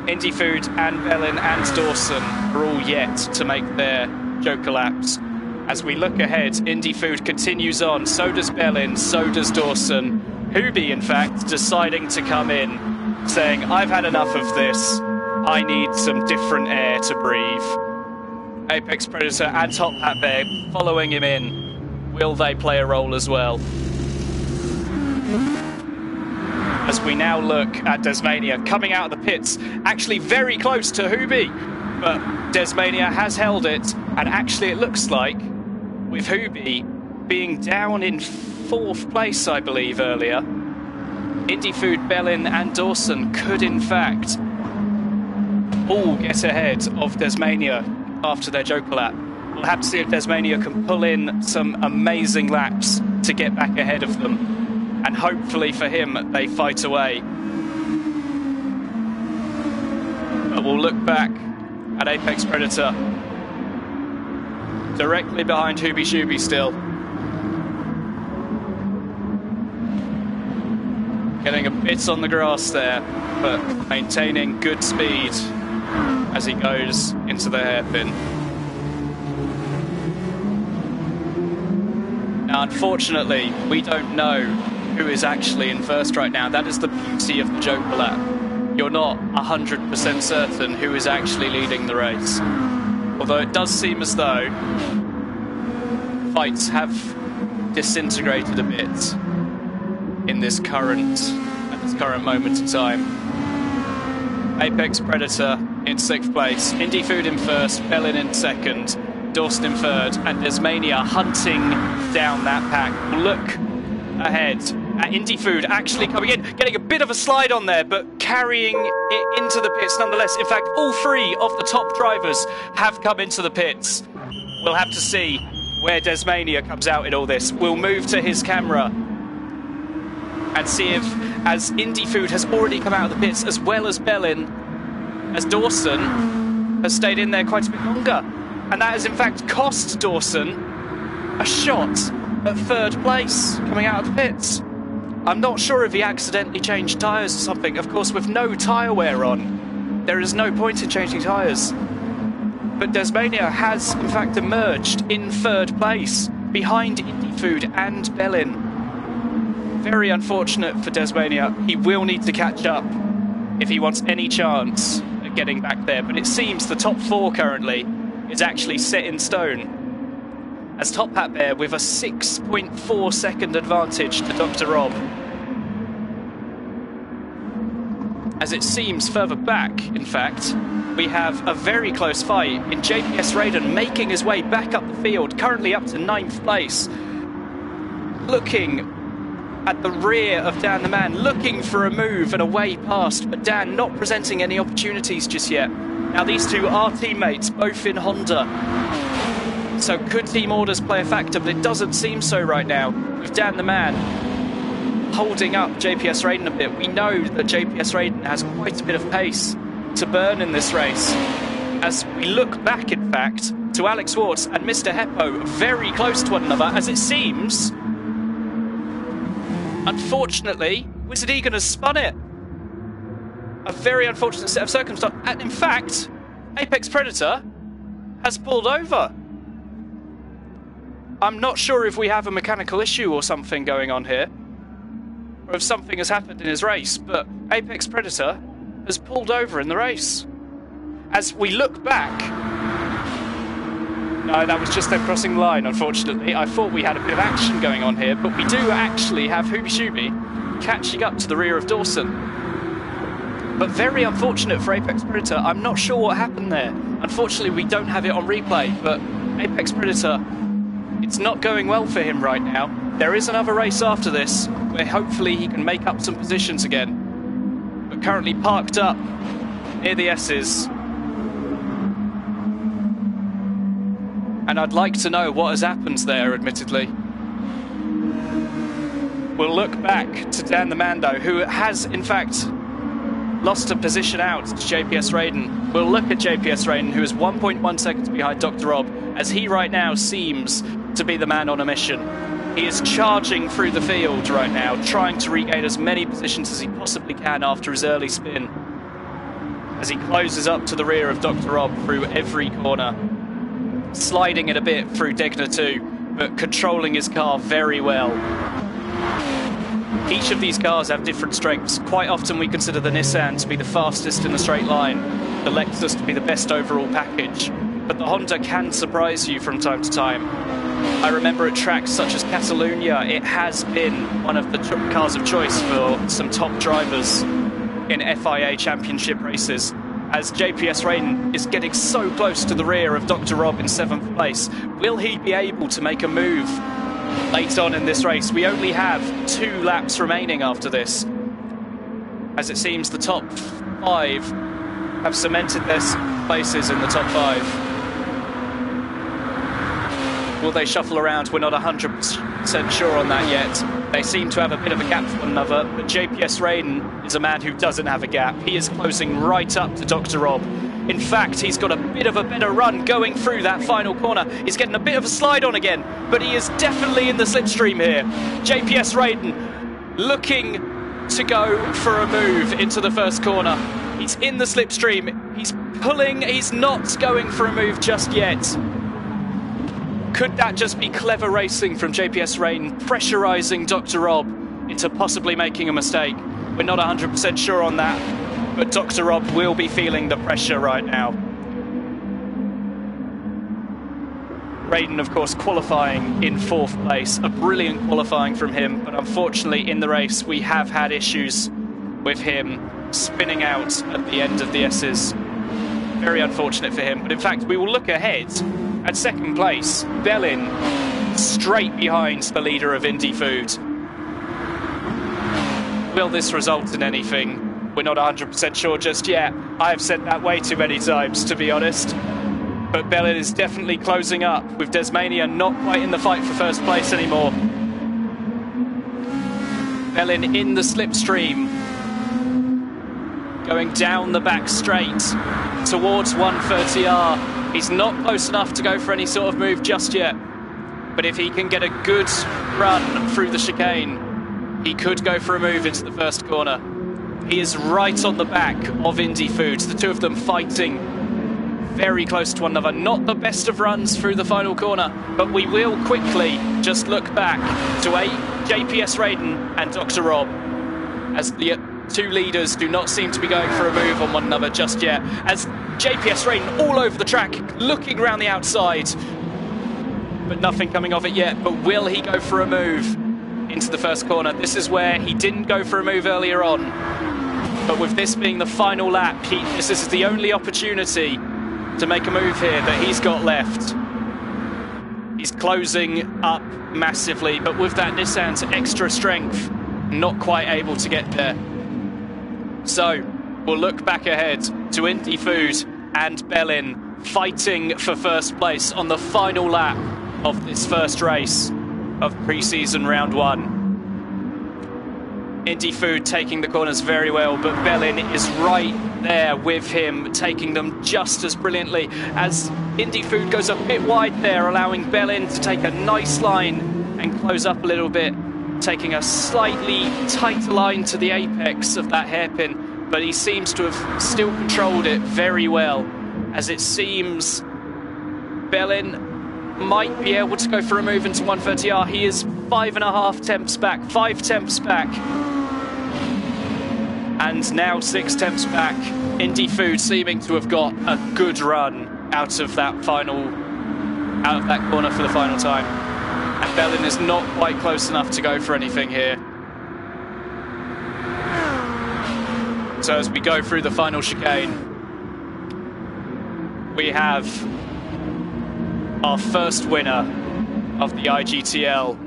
Indie Food and Bellin and Dawson are all yet to make their Joker laps. As we look ahead, Indie Food continues on, so does Bellin, so does Dawson. Hubie, in fact, deciding to come in, saying, I've had enough of this, I need some different air to breathe. Apex Predator and Top Hat Bear following him in. Will they play a role as well? As we now look at Desmania coming out of the pits, actually very close to Hubie, but Desmania has held it, and actually it looks like, with Hubie being down in fourth place, I believe, earlier, Indie Food, Bellin and Dawson could in fact all get ahead of Desmania after their Joker lap. We'll have to see if Desmania can pull in some amazing laps to get back ahead of them, and hopefully for him they fight away. But we'll look back at Apex Predator, directly behind Hubie Shubie still. Getting a bit on the grass there, but maintaining good speed as he goes into the hairpin. Now, unfortunately, we don't know who is actually in first right now. That is the beauty of the Joker lap. You're not 100% certain who is actually leading the race. Although it does seem as though fights have disintegrated a bit in this current moment in time. Apex Predator in 6th place, Indie Food in first, Bellin in second, Dawson in third, and Desmania hunting down that pack. We'll look ahead at Indie Food actually coming in, getting a bit of a slide on there, but carrying it into the pits nonetheless. In fact, all three of the top drivers have come into the pits. We'll have to see where Desmania comes out in all this. We'll move to his camera and see if, as Indie Food has already come out of the pits, as well as Bellin, as Dawson has stayed in there quite a bit longer. And that has in fact cost Dawson a shot at third place coming out of the pits. I'm not sure if he accidentally changed tyres or something. Of course, with no tyre wear on, there is no point in changing tyres. But Desmania has in fact emerged in third place, behind Indie Food and Bellin. Very unfortunate for Desmania. He will need to catch up if he wants any chance at getting back there. But it seems the top four currently is actually set in stone, as Top Hat Bear with a 6.4 second advantage to Dr. Rob. As it seems further back, in fact, we have a very close fight in JPS Raiden making his way back up the field, currently up to 9th place. Looking at the rear of Dan the Man, looking for a move and a way past, but Dan not presenting any opportunities just yet. Now these two are teammates, both in Honda. So could team orders play a factor? But it doesn't seem so right now, with Dan the Man holding up JPS Raiden a bit. We know that JPS Raiden has quite a bit of pace to burn in this race. As we look back, in fact, to Alex Warts and Mr. Heppo very close to one another, as it seems, unfortunately, Wizard Egan has spun it. A very unfortunate set of circumstances. And in fact, Apex Predator has pulled over. I'm not sure if we have a mechanical issue or something going on here, or if something has happened in his race, but Apex Predator has pulled over in the race. As we look back... No, that was just them crossing the line, unfortunately. I thought we had a bit of action going on here, but we do actually have Hooby Shooby catching up to the rear of Dawson. But very unfortunate for Apex Predator. I'm not sure what happened there. Unfortunately, we don't have it on replay, but Apex Predator, it's not going well for him right now. There is another race after this, where hopefully he can make up some positions again. But currently parked up near the S's. And I'd like to know what has happened there, admittedly. We'll look back to Dan the Mando, who has, in fact, lost a position out to JPS Raiden. We'll look at JPS Raiden, who is 1.1 seconds behind Dr. Rob, as he right now seems to be the man on a mission. He is charging through the field right now, trying to regain as many positions as he possibly can after his early spin, as he closes up to the rear of Dr. Rob through every corner, sliding it a bit through Degner 2, but controlling his car very well. Each of these cars have different strengths. Quite often we consider the Nissan to be the fastest in the straight line, the Lexus to be the best overall package, but the Honda can surprise you from time to time. I remember at tracks such as Catalunya, it has been one of the cars of choice for some top drivers in FIA championship races. As JPS Raiden is getting so close to the rear of Dr. Rob in 7th place, will he be able to make a move late on in this race? We only have 2 laps remaining after this, as it seems the top 5 have cemented their places in the top 5. Will they shuffle around? We're not 100% sure on that yet. They seem to have a bit of a gap to one another, but JPS Raiden is a man who doesn't have a gap. He is closing right up to Dr. Rob. In fact, he's got a bit of a better run going through that final corner. He's getting a bit of a slide on again, but he is definitely in the slipstream here. JPS Raiden looking to go for a move into the first corner. He's in the slipstream. He's pulling. He's not going for a move just yet. Could that just be clever racing from JPS Raiden, pressurising Dr. Rob into possibly making a mistake? We're not 100% sure on that, but Dr. Rob will be feeling the pressure right now. Raiden, of course, qualifying in 4th place. A brilliant qualifying from him, but unfortunately in the race we have had issues with him spinning out at the end of the S's. Very unfortunate for him, but in fact we will look ahead. At 2nd place, Bellin, straight behind the leader of Indie Food. Will this result in anything? We're not 100% sure just yet. I have said that way too many times, to be honest. But Bellin is definitely closing up, with Desmania not quite in the fight for 1st place anymore. Bellin in the slipstream, going down the back straight towards 130R. He's not close enough to go for any sort of move just yet, but if he can get a good run through the chicane, he could go for a move into the first corner. He is right on the back of Indie Foods, the two of them fighting very close to one another. Not the best of runs through the final corner, but we will quickly just look back to JPS Raiden and Dr. Rob, as the 2 leaders do not seem to be going for a move on one another just yet, as JPS Raiden all over the track, looking around the outside, but nothing coming of it yet. But will he go for a move into the first corner? This is where he didn't go for a move earlier on, but with this being the final lap, this is the only opportunity to make a move here that he's got left. He's closing up massively, but with that Nissan's extra strength, not quite able to get there. So we'll look back ahead to Indy Food and Bellin fighting for first place on the final lap of this first race of pre-season round 1. Indy Food taking the corners very well, but Bellin is right there with him, taking them just as brilliantly as Indy Food goes a bit wide there, allowing Bellin to take a nice line and close up a little bit, taking a slightly tighter line to the apex of that hairpin, but he seems to have still controlled it very well, as it seems Bellin might be able to go for a move into 130R. He is 5.5 tenths back, 5 tenths back. And now 6 tenths back. Indy Food seeming to have got a good run out of that corner for the final time. And Bellin is not quite close enough to go for anything here. So as we go through the final chicane, we have our first winner of the IGTL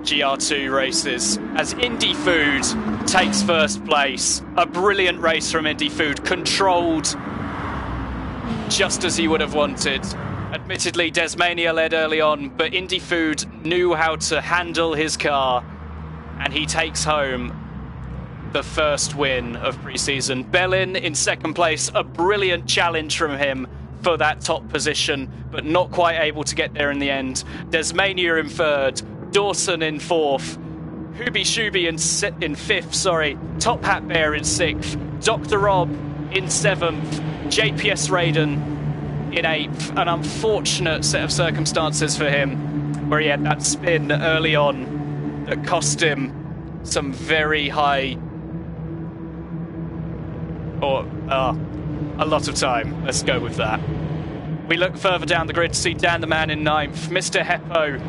Gr2 races, as Indy Food takes first place. A brilliant race from Indy Food, controlled just as he would have wanted. Admittedly, Desmania led early on, but Indy Food knew how to handle his car, and he takes home the first win of pre-season. Bellin in second place, a brilliant challenge from him for that top position, but not quite able to get there in the end. Desmania in third, Dawson in fourth, Hooby Shooby in fifth, Top Hat Bear in sixth, Dr. Rob in seventh, JPS Raiden in eighth. An unfortunate set of circumstances for him, where he had that spin early on that cost him some very high, a lot of time. Let's go with that. We look further down the grid to see Dan the Man in ninth, Mr. Heppo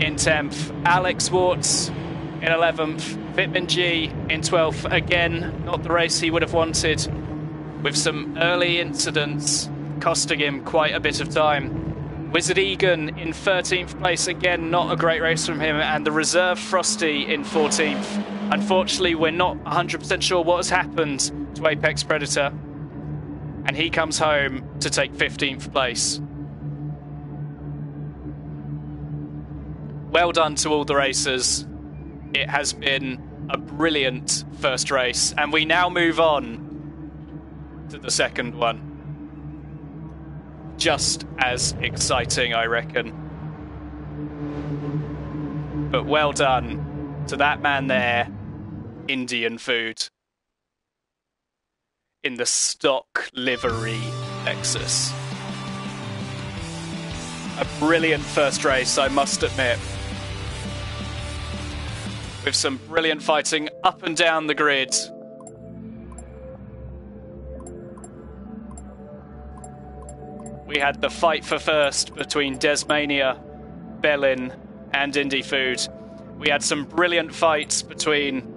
in 10th, Alex Warts in 11th, Vitman G in 12th. Again, not the race he would have wanted, with some early incidents costing him quite a bit of time. Wizard Egan in 13th place, again, not a great race from him, and the reserve Frosty in 14th. Unfortunately, we're not 100% sure what has happened to Apex Predator, and he comes home to take 15th place. Well done to all the racers. It has been a brilliant first race, and we now move on to the second one. Just as exciting, I reckon. But well done to that man there, Indian Food, in the stock livery Lexus. A brilliant first race, I must admit, with some brilliant fighting up and down the grid. We had the fight for first between Desmania, Bellin, and Indy Food. We had some brilliant fights between...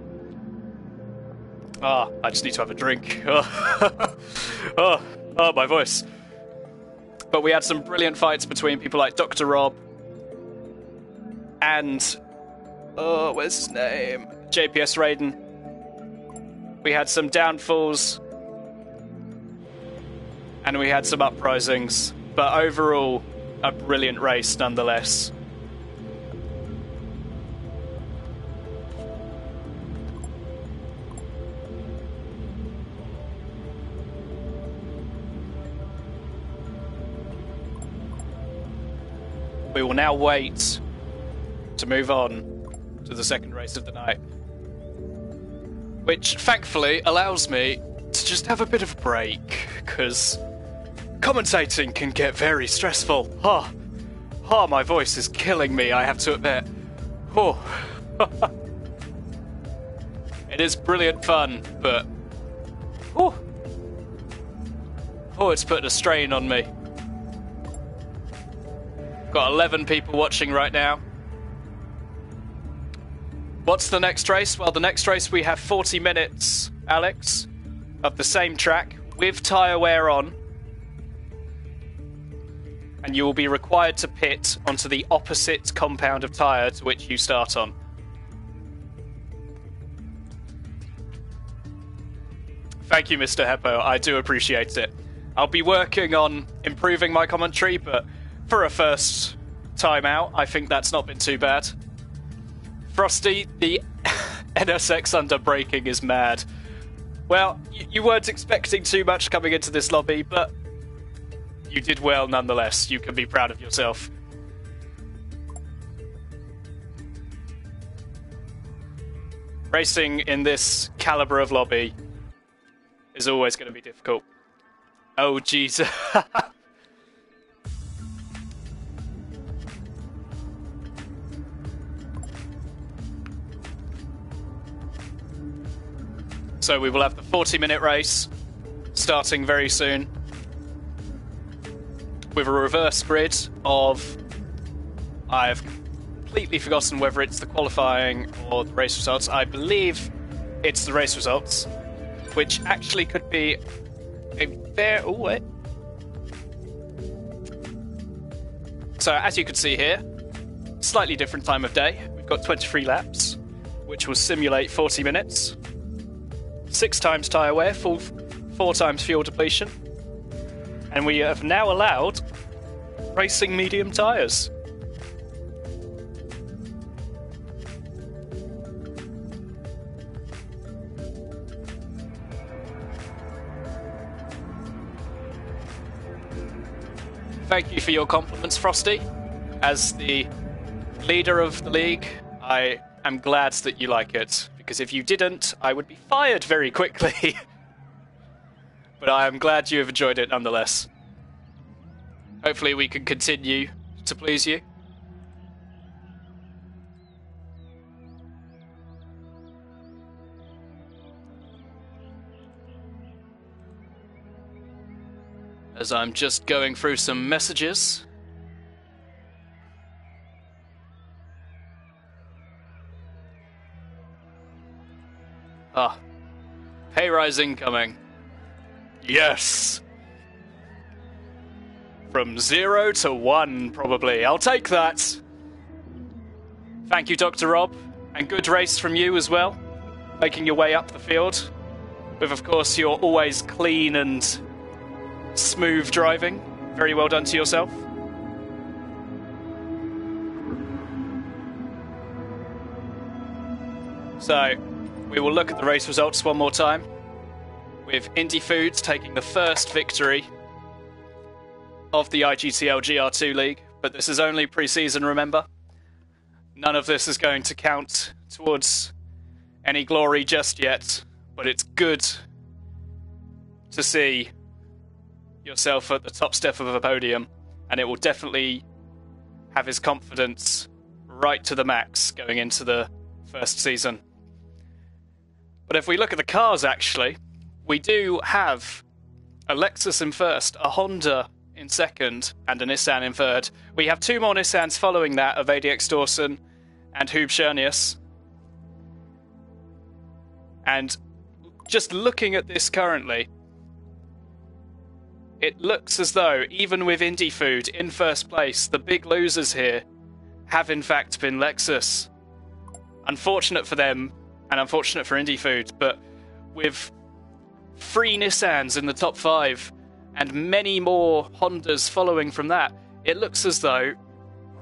I just need to have a drink. Oh, my voice. But we had some brilliant fights between people like Dr. Rob and... where's his name? JPS Raiden. We had some downfalls, and we had some uprisings, but overall, a brilliant race nonetheless. We will now wait to move on to the second race of the night, which thankfully allows me to just have a bit of a break, because commentating can get very stressful. My voice is killing me, I have to admit. It is brilliant fun, but it's putting a strain on me. Got 11 people watching right now. What's the next race? Well, the next race we have 40 minutes, Alex, of the same track with tyre wear on. and you will be required to pit onto the opposite compound of tyre to which you start on. Thank you, Mr. Heppo. I do appreciate it. I'll be working on improving my commentary, but for a first time out, I think that's not been too bad. Frosty, the NSX under braking is mad. Well, you weren't expecting too much coming into this lobby, but you did well nonetheless. You can be proud of yourself. Racing in this caliber of lobby is always going to be difficult. Oh, jeez. So we will have the 40-minute race starting very soon with a reverse grid of... I've completely forgotten whether it's the qualifying or the race results. I believe it's the race results, which actually could be a fair... Oh, wait. So as you can see here, slightly different time of day. We've got 23 laps, which will simulate 40 minutes. 6 times tyre wear, 4 times fuel depletion. And we have now allowed racing medium tyres. Thank you for your compliments, Frosty. As the leader of the league, I am glad that you like it, because if you didn't, I would be fired very quickly. But I am glad you have enjoyed it nonetheless. Hopefully we can continue to please you. As I'm just going through some messages. Ah, pay rise incoming. Yes! From 0 to 1, probably. I'll take that. Thank you, Dr. Rob, and good race from you as well, making your way up the field. With, of course, your always clean and smooth driving. Very well done to yourself. So, we will look at the race results one more time, with Indie Foods taking the first victory of the IGTL Gr2 League, but this is only pre-season, remember? None of this is going to count towards any glory just yet, but it's good to see yourself at the top step of a podium, and it will definitely have his confidence right to the max going into the first season. But if we look at the cars, actually, we do have a Lexus in first, a Honda in second, and a Nissan in third. We have 2 more Nissans following that of ADX Dawson and Hoob Schernius. And just looking at this currently, it looks as though, even with Indie Food in first place, the big losers here have in fact been Lexus. Unfortunate for them, and unfortunate for Indie Food, but with 3 Nissans in the top 5, and many more Hondas following from that, it looks as though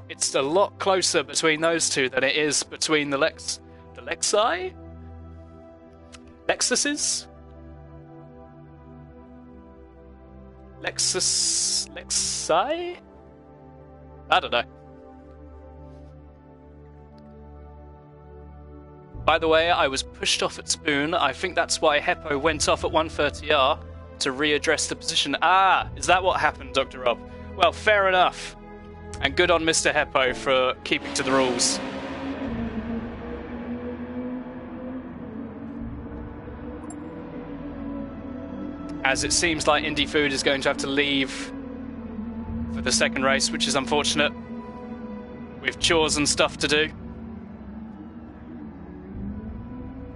it's a lot closer between those two than it is between the Lexuses? Lexi? I don't know. By the way, I was pushed off at Spoon. I think that's why Heppo went off at 130R to readdress the position. Ah, is that what happened, Dr. Rob? Well, fair enough. And good on Mr. Heppo for keeping to the rules. As it seems like Indie Food is going to have to leave for the second race, which is unfortunate, with chores and stuff to do.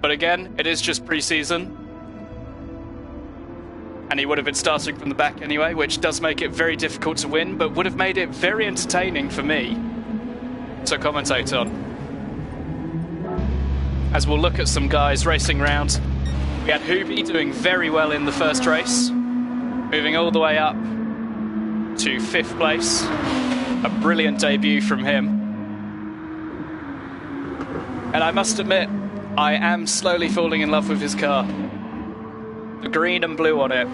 But again, it is just pre-season. And he would have been starting from the back anyway, which does make it very difficult to win, but would have made it very entertaining for me to commentate on. As we'll look at some guys racing around. We had Hooby doing very well in the first race, moving all the way up to 5th place. A brilliant debut from him. And I must admit, I am slowly falling in love with his car. The green and blue on it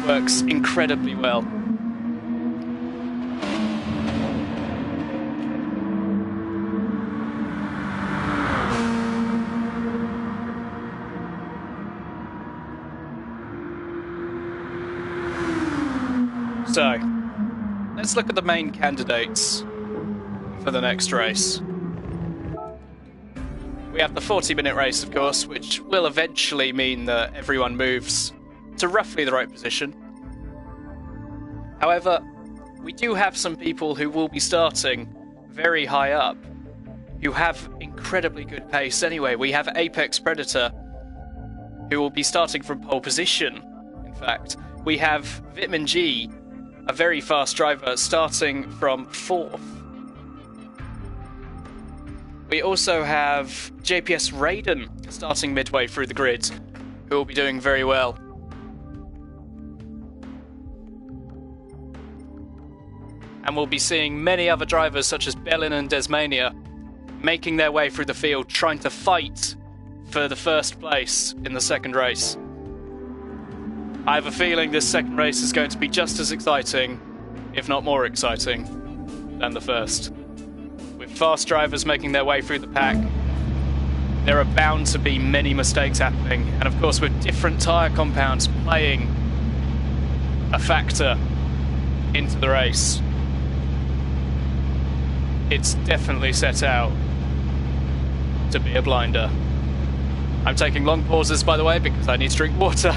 works incredibly well. So, let's look at the main candidates for the next race. We have the 40-minute race, of course, which will eventually mean that everyone moves to roughly the right position. However, we do have some people who will be starting very high up, who have incredibly good pace anyway. We have Apex Predator, who will be starting from pole position, in fact. We have Vitamin G, a very fast driver, starting from 4th. We also have JPS Raiden starting midway through the grid, who will be doing very well. And we'll be seeing many other drivers such as Bellin and Desmania making their way through the field, trying to fight for the first place in the second race. I have a feeling this second race is going to be just as exciting, if not more exciting, than the first. With fast drivers making their way through the pack, there are bound to be many mistakes happening, and of course with different tyre compounds playing a factor into the race, it's definitely set out to be a blinder. I'm taking long pauses, by the way, because I need to drink water.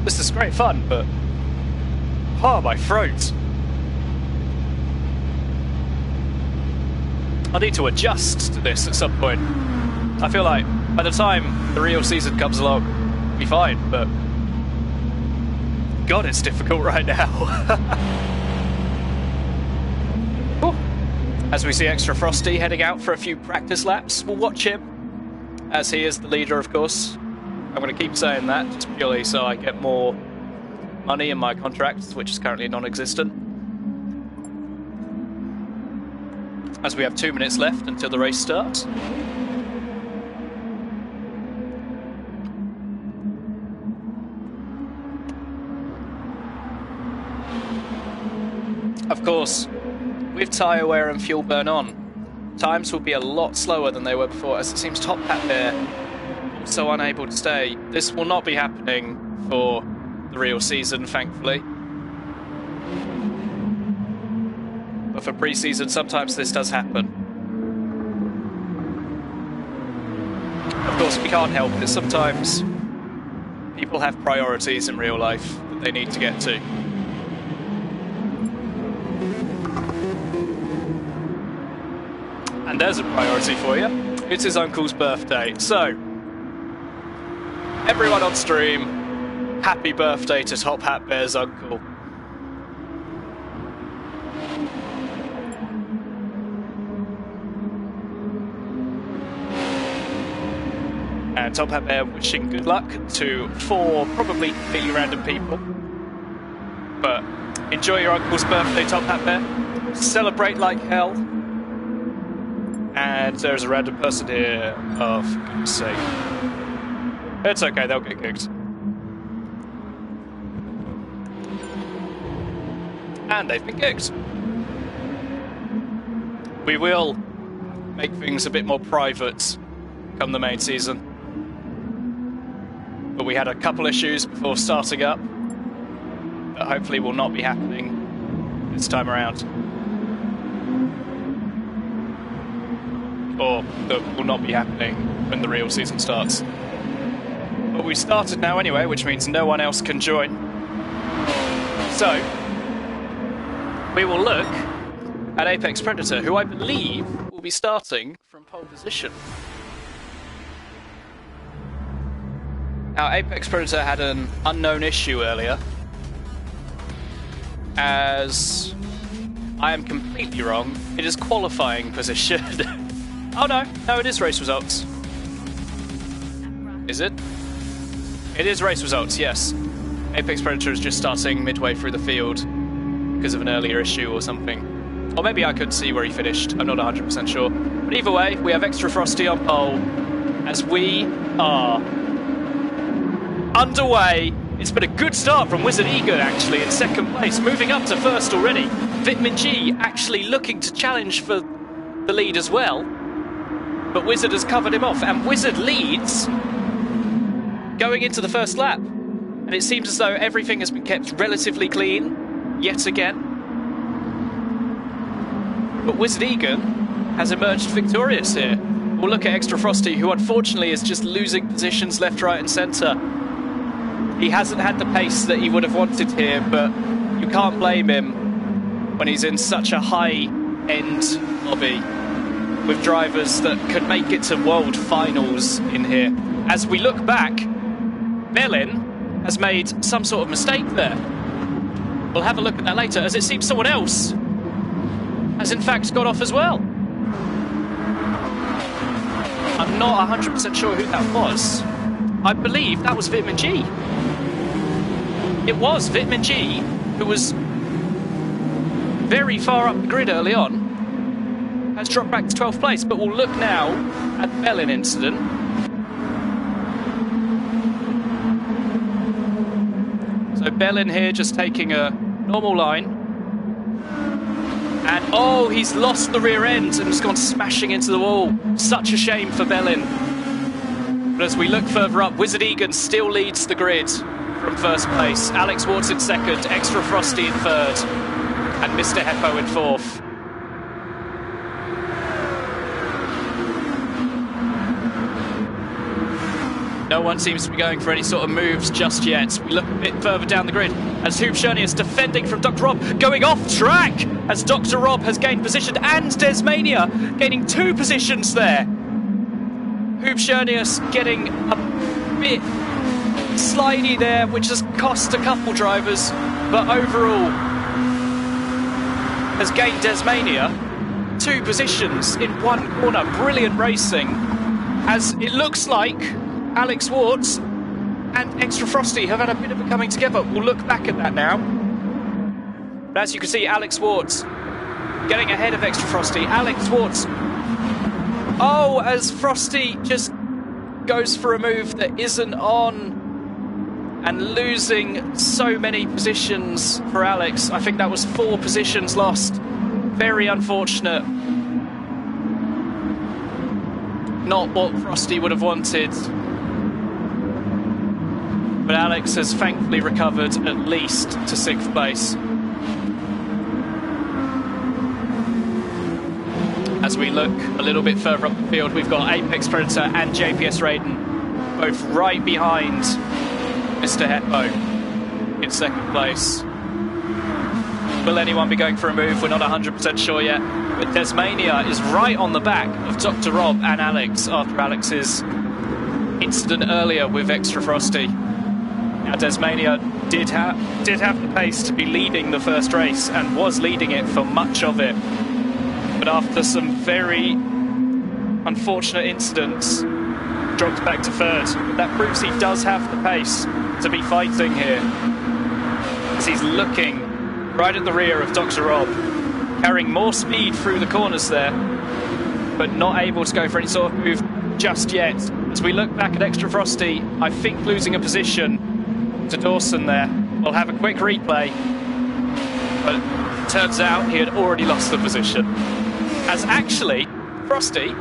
This is great fun, but oh, my throat. I need to adjust to this at some point. I feel like by the time the real season comes along, it'll be fine, but God, it's difficult right now. As we see Extra Frosty heading out for a few practice laps, we'll watch him, as he is the leader, of course. I'm going to keep saying that, just purely so I get more money in my contract, which is currently non-existent. As we have 2 minutes left until the race starts. Of course, with tyre wear and fuel burn on, times will be a lot slower than they were before, as it seems Top Hat there also unable to stay. This will not be happening for the real season, thankfully. But for pre-season, sometimes this does happen. Of course, we can't help it. Sometimes people have priorities in real life that they need to get to. And there's a priority for you. It's his uncle's birthday. So, everyone on stream, happy birthday to Top Hat Bear's uncle. And Top Hat Bear wishing good luck to 4 probably completely random people. But enjoy your uncle's birthday, Top Hat Bear. Celebrate like hell. And there's a random person here. Oh, for goodness sake. It's okay, they'll get kicked. And they've been kicked. We will make things a bit more private come the main season. But we had a couple issues before starting up that hopefully will not be happening this time around. Or that will not be happening when the real season starts. But we've started now anyway, which means no one else can join. So, we will look at Apex Predator, who I believe will be starting from pole position. Now, Apex Predator had an unknown issue earlier, as I am completely wrong. It is qualifying position. Oh no, it is race results. Is it? It is race results, yes. Apex Predator is just starting midway through the field because of an earlier issue or something. Or maybe I could see where he finished, I'm not 100% sure. But either way, we have Extra Frosty on pole as we are underway. It's been a good start from Wizard Egan, actually, in second place, moving up to first already. Vitamin G actually looking to challenge for the lead as well, but Wizard has covered him off, and Wizard leads going into the first lap. And it seems as though everything has been kept relatively clean, yet again. But Wizard Egan has emerged victorious here. We'll look at Extra Frosty, who unfortunately is just losing positions left, right and centre. He hasn't had the pace that he would have wanted here, but you can't blame him when he's in such a high-end lobby with drivers that could make it to World Finals in here. As we look back, Bellin has made some sort of mistake there. We'll have a look at that later, as it seems someone else has in fact got off as well. I'm not 100% sure who that was. I believe that was Vitamin G. It was Vitamin G, who was very far up the grid early on, has dropped back to 12th place, but we'll look now at the Bellin incident. So Bellin here just taking a normal line. And oh, he's lost the rear end and has gone smashing into the wall. Such a shame for Bellin. But as we look further up, Wizard Egan still leads the grid from first place. Alex Ward's in second, Extra Frosty in third, and Mr. Heppo in fourth. No one seems to be going for any sort of moves just yet. We look a bit further down the grid as Hoob Sherney is defending from Dr. Rob, going off track as Dr. Rob has gained position, and Desmania gaining 2 positions there. Hoob Sherney getting a bit slidey there, which has cost a couple drivers, but overall has gained Desmania 2 positions in one corner. Brilliant racing, as it looks like Alex Wards and Extra Frosty have had a bit of a coming together. We'll look back at that now. But as you can see, Alex Wards getting ahead of Extra Frosty. Alex Wards, oh, as Frosty just goes for a move that isn't on and losing so many positions for Alex. I think that was 4 positions lost. Very unfortunate. Not what Frosty would have wanted. But Alex has thankfully recovered at least to 6th place. As we look a little bit further up the field, we've got Apex Predator and JPS Raiden both right behind Mr. Heppo in 2nd place. Will anyone be going for a move? We're not 100% sure yet. But Desmania is right on the back of Dr. Rob and Alex after Alex's incident earlier with Extra Frosty. Now Desmania did have the pace to be leading the first race and was leading it for much of it. But after some very unfortunate incidents, dropped back to 3rd. But that proves he does have the pace to be fighting here, as he's looking right at the rear of Dr. Rob, carrying more speed through the corners there, but not able to go for any sort of move just yet. As we look back at Extra Frosty, I think losing a position to Dawson there. We'll have a quick replay, but it turns out he had already lost the position. As actually, Frosty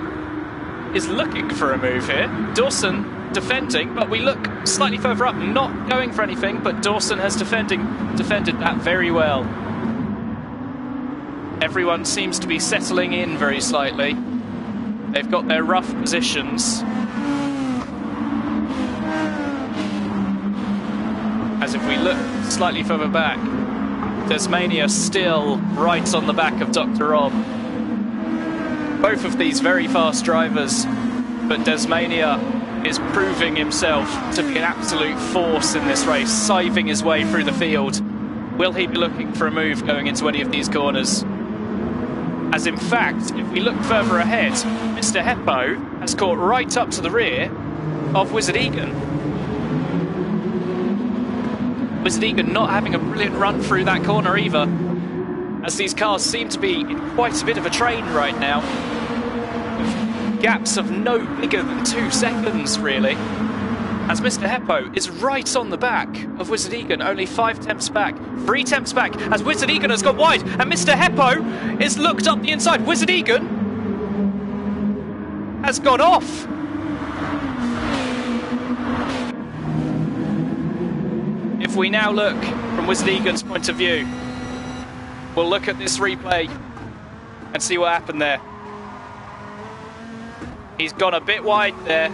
is looking for a move here. Dawson defending, but we look slightly further up, not going for anything, but Dawson has defended that very well. Everyone seems to be settling in very slightly. They've got their rough positions. As if we look slightly further back, Desmania still right on the back of Dr. Rob. Both of these very fast drivers, but Desmania is proving himself to be an absolute force in this race, scything his way through the field. Will he be looking for a move going into any of these corners? As in fact, if we look further ahead, Mr. Heppo has caught right up to the rear of Wizard Egan. Wizard Egan not having a brilliant run through that corner either, as these cars seem to be in quite a bit of a train right now, with gaps of no bigger than 2 seconds really, as Mr. Heppo is right on the back of Wizard Egan, only 5 tenths back, 3 tenths back, as Wizard Egan has got wide, and Mr. Heppo is looked up the inside. Wizard Egan has gone off. If we now look from Wizard Egan's point of view, we'll look at this replay and see what happened there. He's gone a bit wide there,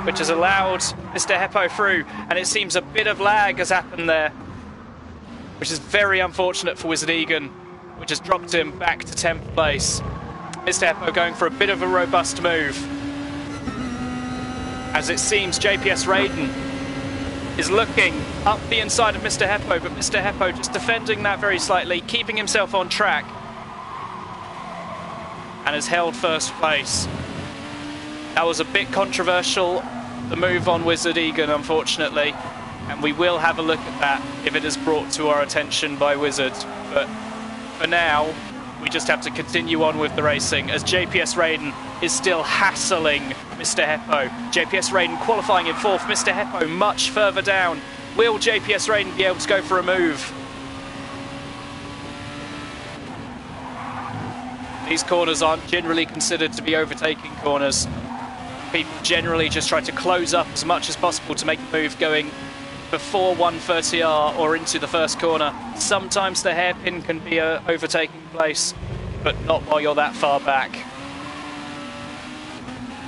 which has allowed Mr. Heppo through, and it seems a bit of lag has happened there, which is very unfortunate for Wizard Egan, which has dropped him back to 10th place. Mr. Heppo going for a bit of a robust move, as it seems JPS Raiden is looking up the inside of Mr. Heppo, but Mr. Heppo just defending that very slightly, keeping himself on track, and has held first place. That was a bit controversial, the move on Wizard Egan, unfortunately, and we will have a look at that if it is brought to our attention by Wizard. But for now, we just have to continue on with the racing, as JPS Raiden is still hassling Mr. Heppo. JPS Raiden qualifying in 4th, Mr. Heppo much further down. Will JPS Raiden be able to go for a move? These corners aren't generally considered to be overtaking corners. People generally just try to close up as much as possible to make a move going before 130R or into the first corner. Sometimes the hairpin can be a overtaking place, but not while you're that far back.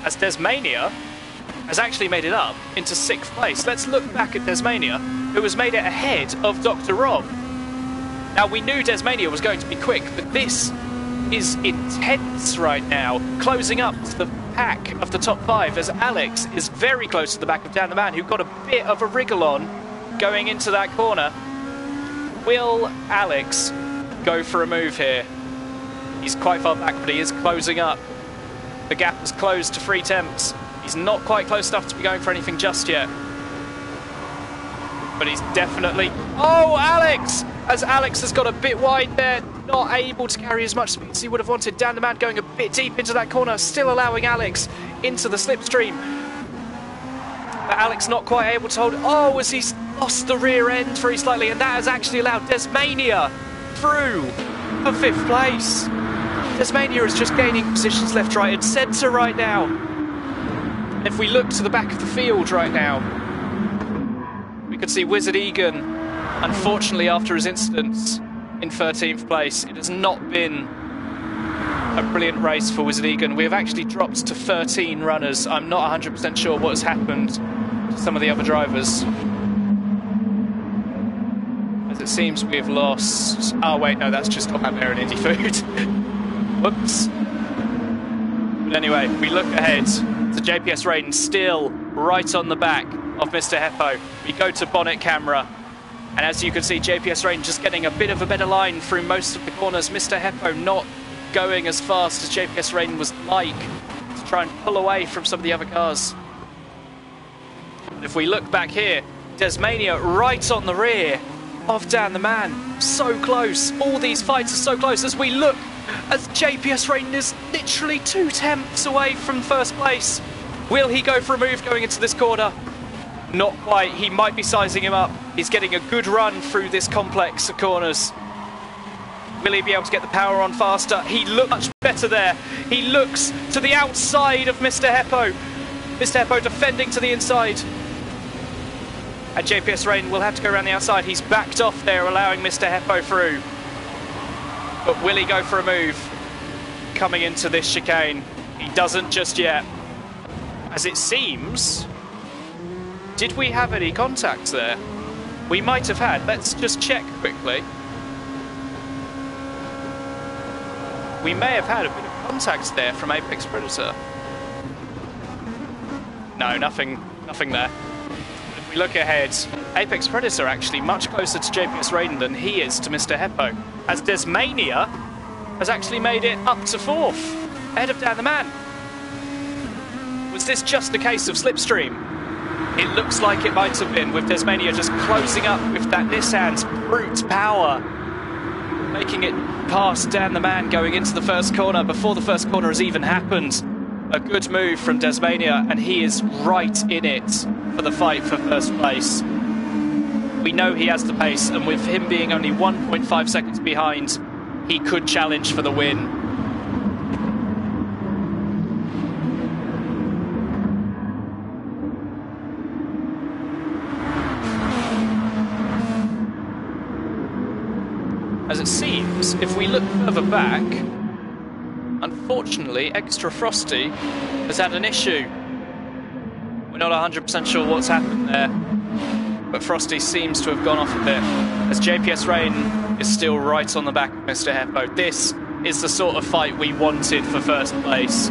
As Desmania has actually made it up into 6th place. Let's look back at Desmania, who has made it ahead of Dr. Rob. Now, we knew Desmania was going to be quick, but this is intense right now, closing up to the pack of the top 5, as Alex is very close to the back of Dan the Man, who got a bit of a wriggle on going into that corner. Will Alex go for a move here? He's quite far back, but he is closing up. The gap has closed to 3 tenths. He's not quite close enough to be going for anything just yet, but he's definitely... Oh, Alex! As Alex has got a bit wide there, not able to carry as much speed as he would have wanted. Dan the Man going a bit deep into that corner, still allowing Alex into the slipstream. But Alex not quite able to hold... Oh, as he's lost the rear end very slightly, and that has actually allowed Desmania through for 5th place. Desmania is just gaining positions left, right and centre right now. And if we look to the back of the field right now, we could see Wizard Egan, unfortunately after his incidents, in 13th place. It has not been a brilliant race for Wizard Egan. We have actually dropped to 13 runners. I'm not 100% sure what has happened to some of the other drivers, as it seems we have lost... Oh wait, no, that's just Top Hat Bear and Indie Food. Whoops. But anyway, we look ahead to JPS Raiden still right on the back of Mr. Heppo. We go to bonnet camera, and as you can see, JPS Raiden just getting a bit of a better line through most of the corners. Mr. Heppo not going as fast as JPS Raiden was like to try and pull away from some of the other cars. And if we look back here, Desmania right on the rear of Dan the Man. So close. All these fights are so close as we look, as JPS Raiden is literally 2 tenths away from first place. Will he go for a move going into this corner? Not quite. He might be sizing him up. He's getting a good run through this complex of corners. Will he be able to get the power on faster? He looks much better there. He looks to the outside of Mr. Heppo. Mr. Heppo defending to the inside. And JPS Raiden will have to go around the outside. He's backed off there, allowing Mr. Heppo through. But will he go for a move coming into this chicane? He doesn't just yet. As it seems, did we have any contacts there? We might have had. Let's just check quickly. we may have had a bit of contact there from Apex Predator. No, nothing there. If we look ahead, Apex Predator actually much closer to JPS Raiden than he is to Mr. Heppo, as Desmania has actually made it up to 4th, ahead of Dan the Man. Was this just a case of slipstream? It looks like it might have been, with Desmania just closing up with that Nissan's brute power, making it past Dan the Man going into the first corner before the first corner has even happened. A good move from Desmania, and he is right in it for the fight for first place. We know he has the pace, and with him being only 1.5 seconds behind, he could challenge for the win. As it seems, if we look further back, unfortunately, Extra Frosty has had an issue. We're not 100% sure what's happened there, but Frosty seems to have gone off a bit, as JPS Rain is still right on the back of Mr. Heppo. This is the sort of fight we wanted for first place.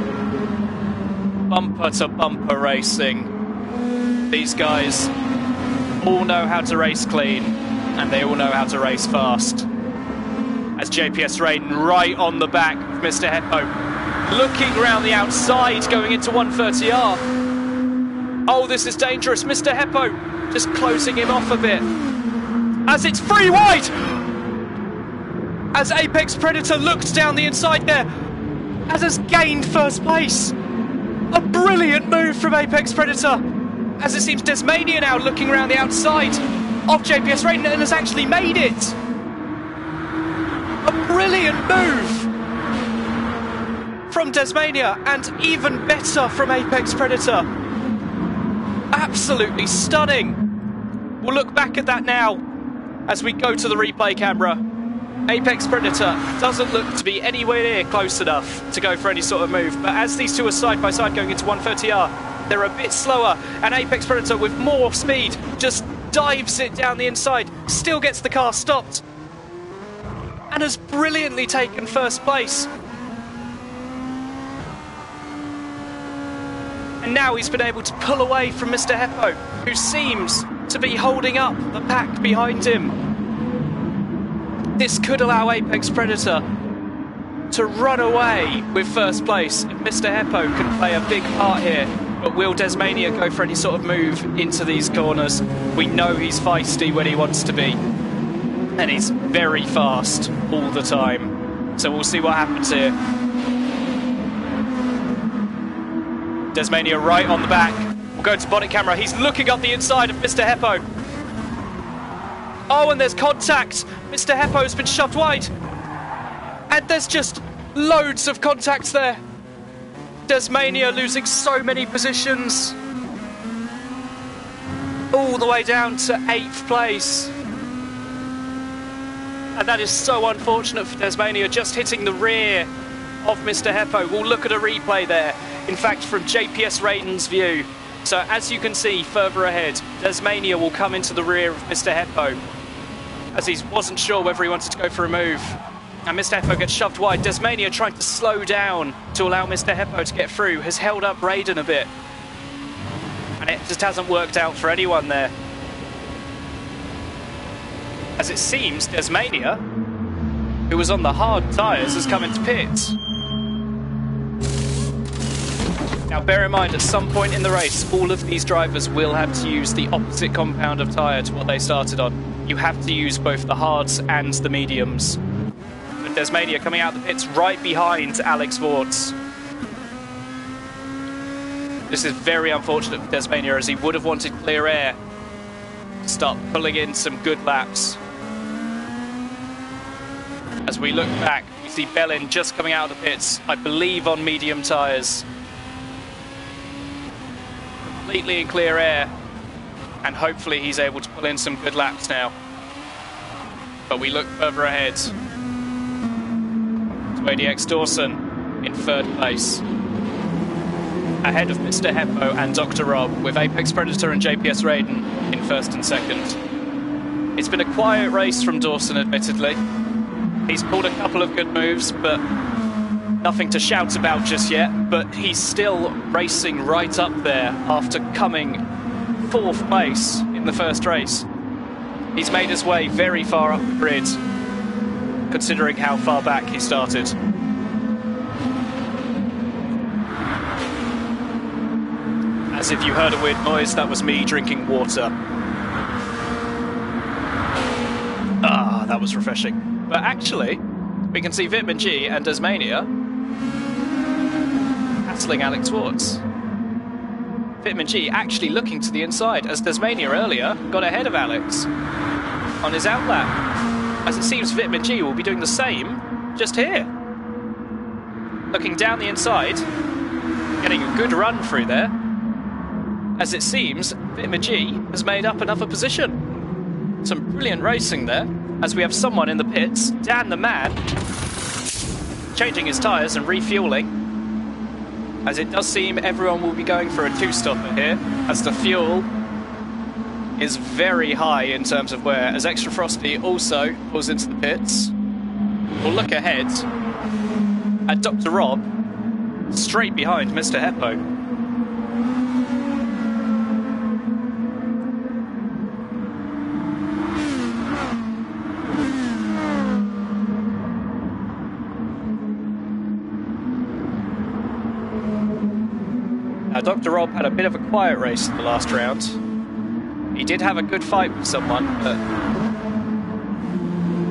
Bumper to bumper racing. These guys all know how to race clean, and they all know how to race fast. As JPS Raiden right on the back of Mr. Heppo, looking around the outside, going into 130R. Oh, this is dangerous. Mr. Heppo just closing him off a bit. As it's free wide! As Apex Predator looks down the inside there, as has gained first place. A brilliant move from Apex Predator. As it seems Desmania now looking around the outside of JPS Raiden and has actually made it. A brilliant move from Desmania, and even better from Apex Predator. Absolutely stunning. We'll look back at that now as we go to the replay camera. Apex Predator doesn't look to be anywhere near close enough to go for any sort of move, but as these two are side by side going into 130R, they're a bit slower, and Apex Predator with more speed just dives it down the inside, still gets the car stopped, and has brilliantly taken first place. And now he's been able to pull away from Mr. Heppo, who seems to be holding up the pack behind him. This could allow Apex Predator to run away with first place if Mr. Heppo can play a big part here. But will Desmania go for any sort of move into these corners? We know he's feisty when he wants to be, and he's very fast all the time. So we'll see what happens here. Desmania right on the back. We'll go to bonnet camera. He's looking up the inside of Mr. Heppo. Oh, and there's contact. Mr. Heppo's been shoved wide. And there's just loads of contacts there. Desmania losing so many positions. All the way down to 8th place. And that is so unfortunate for Desmania, just hitting the rear of Mr. Heppo. We'll look at a replay there, in fact from JPS Raiden's view. So as you can see further ahead, Desmania will come into the rear of Mr. Heppo, as he wasn't sure whether he wanted to go for a move. And Mr. Heppo gets shoved wide. Desmania trying to slow down to allow Mr. Heppo to get through, has held up Raiden a bit. And it just hasn't worked out for anyone there. As it seems, Desmania, who was on the hard tyres, has come into pits. Now bear in mind, at some point in the race, all of these drivers will have to use the opposite compound of tyre to what they started on. You have to use both the hards and the mediums. But Desmania coming out of the pits right behind Alex Wards. This is very unfortunate for Desmania, as he would have wanted clear air to start pulling in some good laps. As we look back, we see Bellin just coming out of the pits, I believe on medium tyres. Completely in clear air, and hopefully he's able to pull in some good laps now. But we look further ahead to ADX Dawson in 3rd place, ahead of Mr. Heppo and Dr. Rob, with Apex Predator and JPS Raiden in 1st and 2nd. It's been a quiet race from Dawson, admittedly. He's pulled a couple of good moves, but Nothing to shout about just yet, but he's still racing right up there after coming 4th place in the first race. He's made his way very far up the grid, considering how far back he started. As if you heard a weird noise, that was me drinking water. Ah, that was refreshing. But actually, we can see Vitamin G and Tasmania hassling Alex Swartz. Vitamin G actually looking to the inside, as Tasmania earlier got ahead of Alex on his outlap. As it seems Vitamin G will be doing the same just here. Looking down the inside, getting a good run through there. As it seems, Vitamin G has made up another position. Some brilliant racing there, as we have someone in the pits, Dan the Man, changing his tyres and refuelling. As it does seem everyone will be going for a 2-stopper here, as the fuel is very high in terms of wear, as Extra Frosty also pulls into the pits. We'll look ahead at Dr. Rob, straight behind Mr. Heppo. Now, Dr. Rob had a bit of a quiet race in the last round. He did have a good fight with someone, but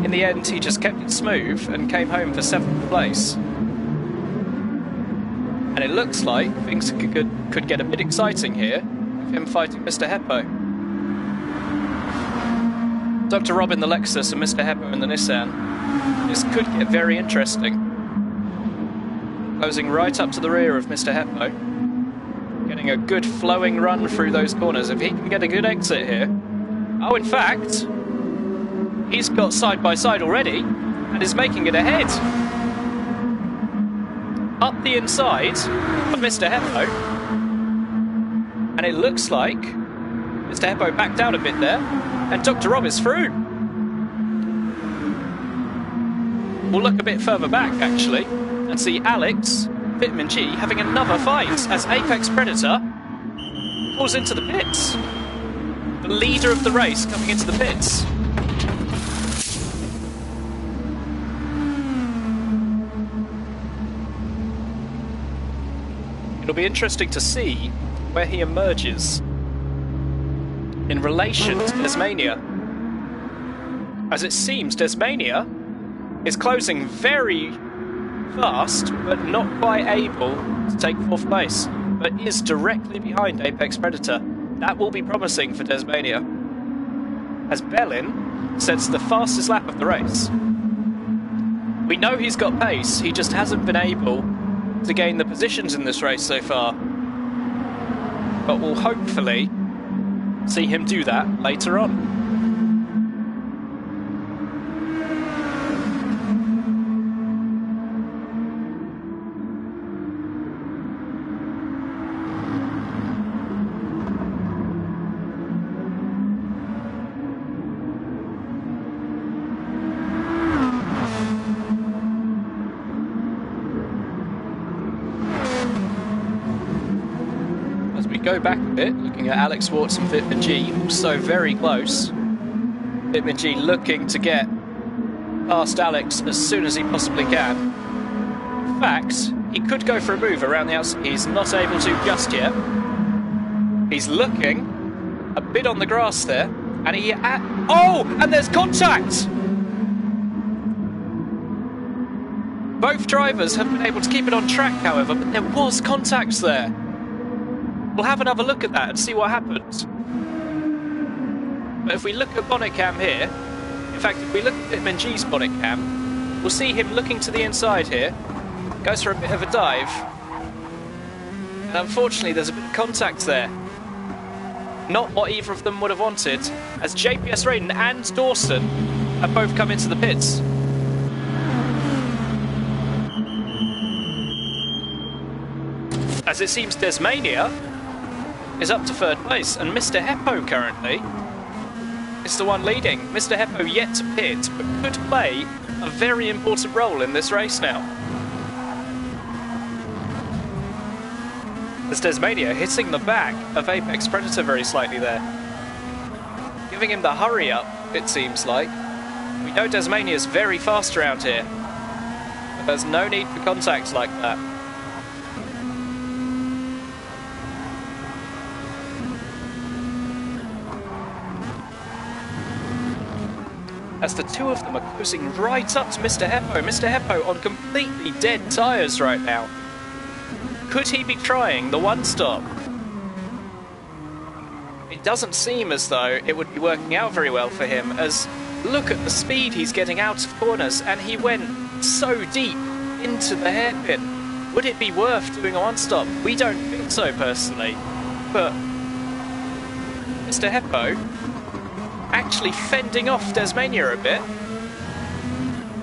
in the end he just kept it smooth and came home for 7th place. And it looks like things could get a bit exciting here with him fighting Mr. Heppo. Dr. Rob in the Lexus and Mr. Heppo in the Nissan. This could get very interesting. Closing right up to the rear of Mr. Heppo. Getting a good flowing run through those corners. If he can get a good exit here. Oh, in fact, he's got side by side already and is making it ahead. Up the inside of Mr. Heppo. And it looks like Mr. Heppo backed out a bit there. And Dr. Rob is through. We'll look a bit further back, actually, and see Alex, Vitamin G, having another fight as Apex Predator pulls into the pits. The leader of the race coming into the pits. It'll be interesting to see where he emerges in relation to Tasmania. As it seems, Tasmania is closing very fast, but not quite able to take 4th place, but is directly behind Apex Predator. That will be promising for Tasmania, as Bellin sets the fastest lap of the race. We know he's got pace, he just hasn't been able to gain the positions in this race so far. But we'll hopefully see him do that later on. Go back a bit, looking at Alex Swartz and Vitamin G, also very close. Vitamin G looking to get past Alex as soon as he possibly can. In fact, he could go for a move around the outside. He's not able to just yet. He's looking a bit on the grass there, and oh, and there's contact! Both drivers have been able to keep it on track, however, but there was contact there. We'll have another look at that and see what happens. But if we look at bonnet cam here, in fact, if we look at Vitamin G's bonnet cam, we'll see him looking to the inside here, goes for a bit of a dive, and unfortunately there's a bit of contact there. Not what either of them would have wanted, as JPS Raiden and Dawson have both come into the pits. As it seems Tasmania is up to 3rd place, and Mr. Heppo currently is the one leading. Mr. Heppo yet to pit, but could play a very important role in this race now. As Desmania hitting the back of Apex Predator very slightly there. Giving him the hurry up, it seems like. We know Desmania is very fast around here. But there's no need for contact like that. As the two of them are closing right up to Mr. Heppo. Mr. Heppo on completely dead tyres right now. Could he be trying the one-stop? It doesn't seem as though it would be working out very well for him, as look at the speed he's getting out of corners, and he went so deep into the hairpin. Would it be worth doing a one-stop? We don't think so, personally. But Mr. Heppo actually fending off Desmania a bit,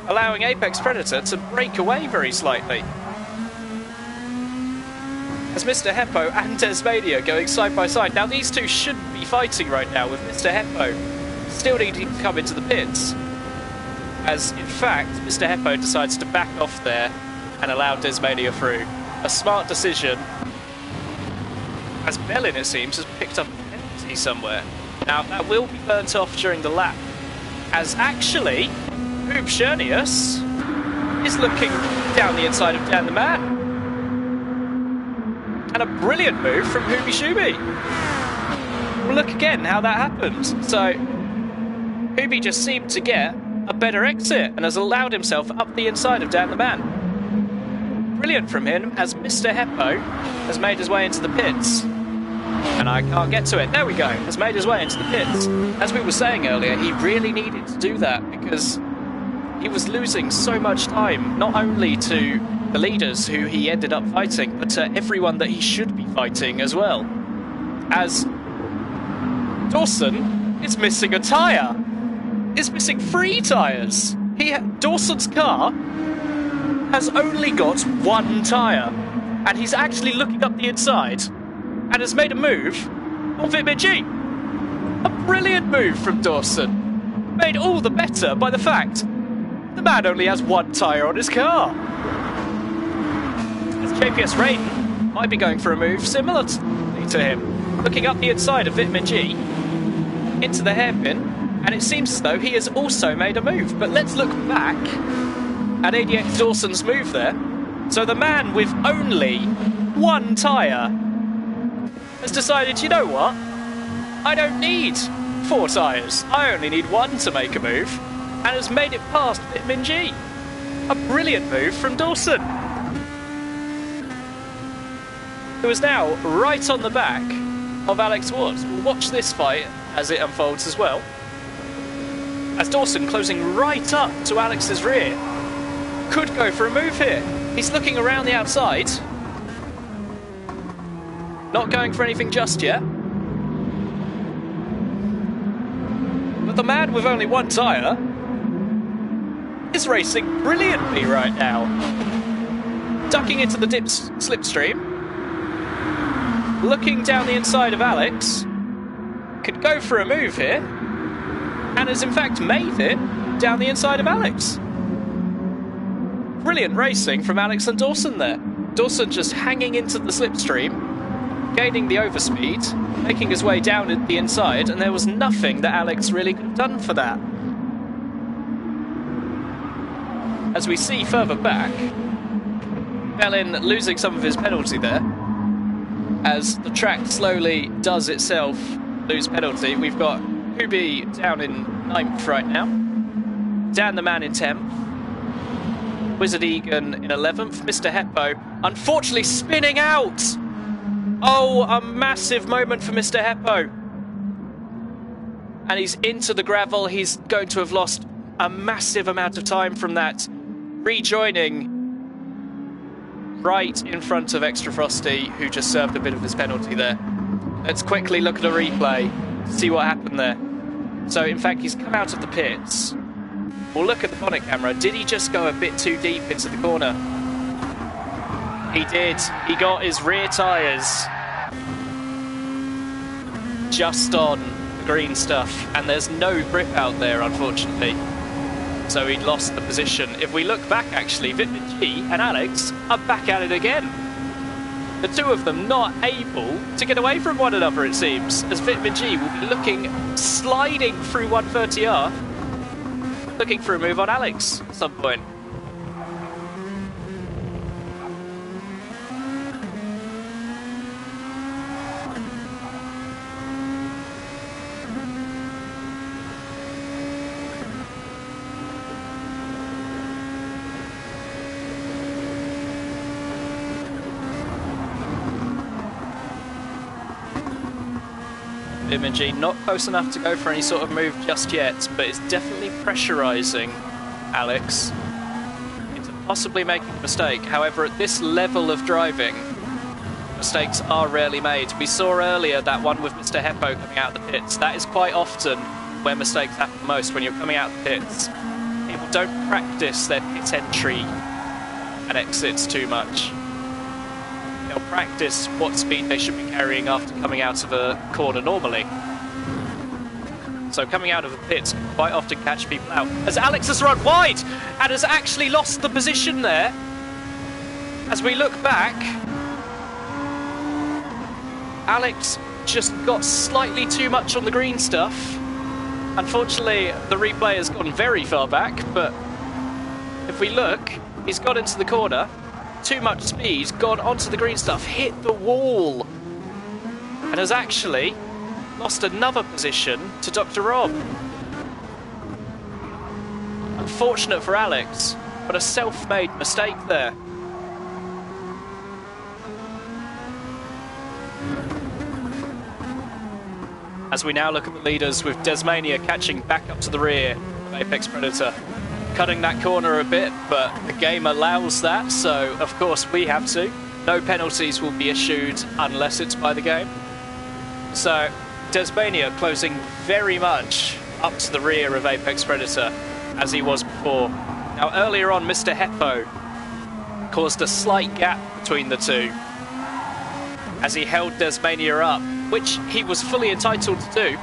allowing Apex Predator to break away very slightly. As Mr. Heppo and Desmania going side by side. Now these two shouldn't be fighting right now, with Mr. Heppo still needing to come into the pits. As in fact, Mr. Heppo decides to back off there and allow Desmania through. A smart decision, as Bellin, it seems, has picked up a penalty somewhere. Now, that will be burnt off during the lap, as actually, Hoopschernius is looking down the inside of Dan the Man. And a brilliant move from Hoobie Shooby. We'll look again how that happened. So, Hoobie just seemed to get a better exit and has allowed himself up the inside of Dan the Man. Brilliant from him, as Mr. Heppo has made his way into the pits. And I can't get to it. There we go. Has made his way into the pits. As we were saying earlier, he really needed to do that because he was losing so much time, not only to the leaders who he ended up fighting, but to everyone that he should be fighting as well. As Dawson is missing a tyre. Is missing 3 tyres. Dawson's car has only got 1 tyre. And he's actually looking up the inside and has made a move on Vitmig. A brilliant move from Dawson. Made all the better by the fact the man only has 1 tyre on his car. As JPS Raiden might be going for a move similar to him. Looking up the inside of Vitmig into the hairpin, and it seems as though he has also made a move. But let's look back at ADX Dawson's move there. So the man with only 1 tyre has decided, you know what? I don't need 4 tyres. I only need 1 to make a move, and has made it past Vitmig. A brilliant move from Dawson, who is now right on the back of Alex Watts. We'll watch this fight as it unfolds as well. As Dawson closing right up to Alex's rear. Could go for a move here. He's looking around the outside. Not going for anything just yet. But the man with only 1 tyre is racing brilliantly right now. Ducking into the slipstream. Looking down the inside of Alex. Could go for a move here. And has in fact made it down the inside of Alex. Brilliant racing from Alex and Dawson there. Dawson just hanging into the slipstream, gaining the overspeed, making his way down at the inside, and there was nothing that Alex really could have done for that. As we see further back, Bellin losing some of his penalty there, as the track slowly does itself lose penalty. We've got Hoobie down in 9th right now, Dan the Man in 10th, Wizard Egan in 11th, Mr. Heppo unfortunately spinning out. Oh, a massive moment for Mr. Heppo. And he's into the gravel. He's going to have lost a massive amount of time from that. Rejoining right in front of Extra Frosty, who just served a bit of his penalty there. Let's quickly look at a replay to see what happened there. So, in fact, he's come out of the pits. We'll look at the bonnet camera. Did he just go a bit too deep into the corner? He did. He got his rear tyres just on the green stuff, and there's no grip out there, unfortunately. So he lost the position. If we look back, actually, Vitmig and Alex are back at it again. The two of them not able to get away from one another, it seems, as Vitamin G will be sliding through 130R, looking for a move on Alex at some point. Vitamin G not close enough to go for any sort of move just yet, but it's definitely pressurising Alex into possibly making a mistake. However, at this level of driving, mistakes are rarely made. We saw earlier that one with Mr. Heppo coming out of the pits. That is quite often where mistakes happen most, when you're coming out of the pits. People don't practice their pit entry and exits too much. They'll practice what speed they should be carrying after coming out of a corner normally. So coming out of the pits can quite often catch people out. As Alex has run wide and has actually lost the position there. As we look back, Alex just got slightly too much on the green stuff. Unfortunately, the replay has gone very far back, but if we look, he's got into the corner. Too much speed, gone onto the green stuff, hit the wall, and has actually lost another position to Dr. Rob. Unfortunate for Alex, but a self-made mistake there. As we now look at the leaders, with Desmania catching back up to the rear of Apex Predator. Cutting that corner a bit, but the game allows that, so of course we have to. No penalties will be issued unless it's by the game. So Desmania closing very much up to the rear of Apex Predator as he was before. Now earlier on, Mr. Heppo caused a slight gap between the two as he held Desmania up, which he was fully entitled to do,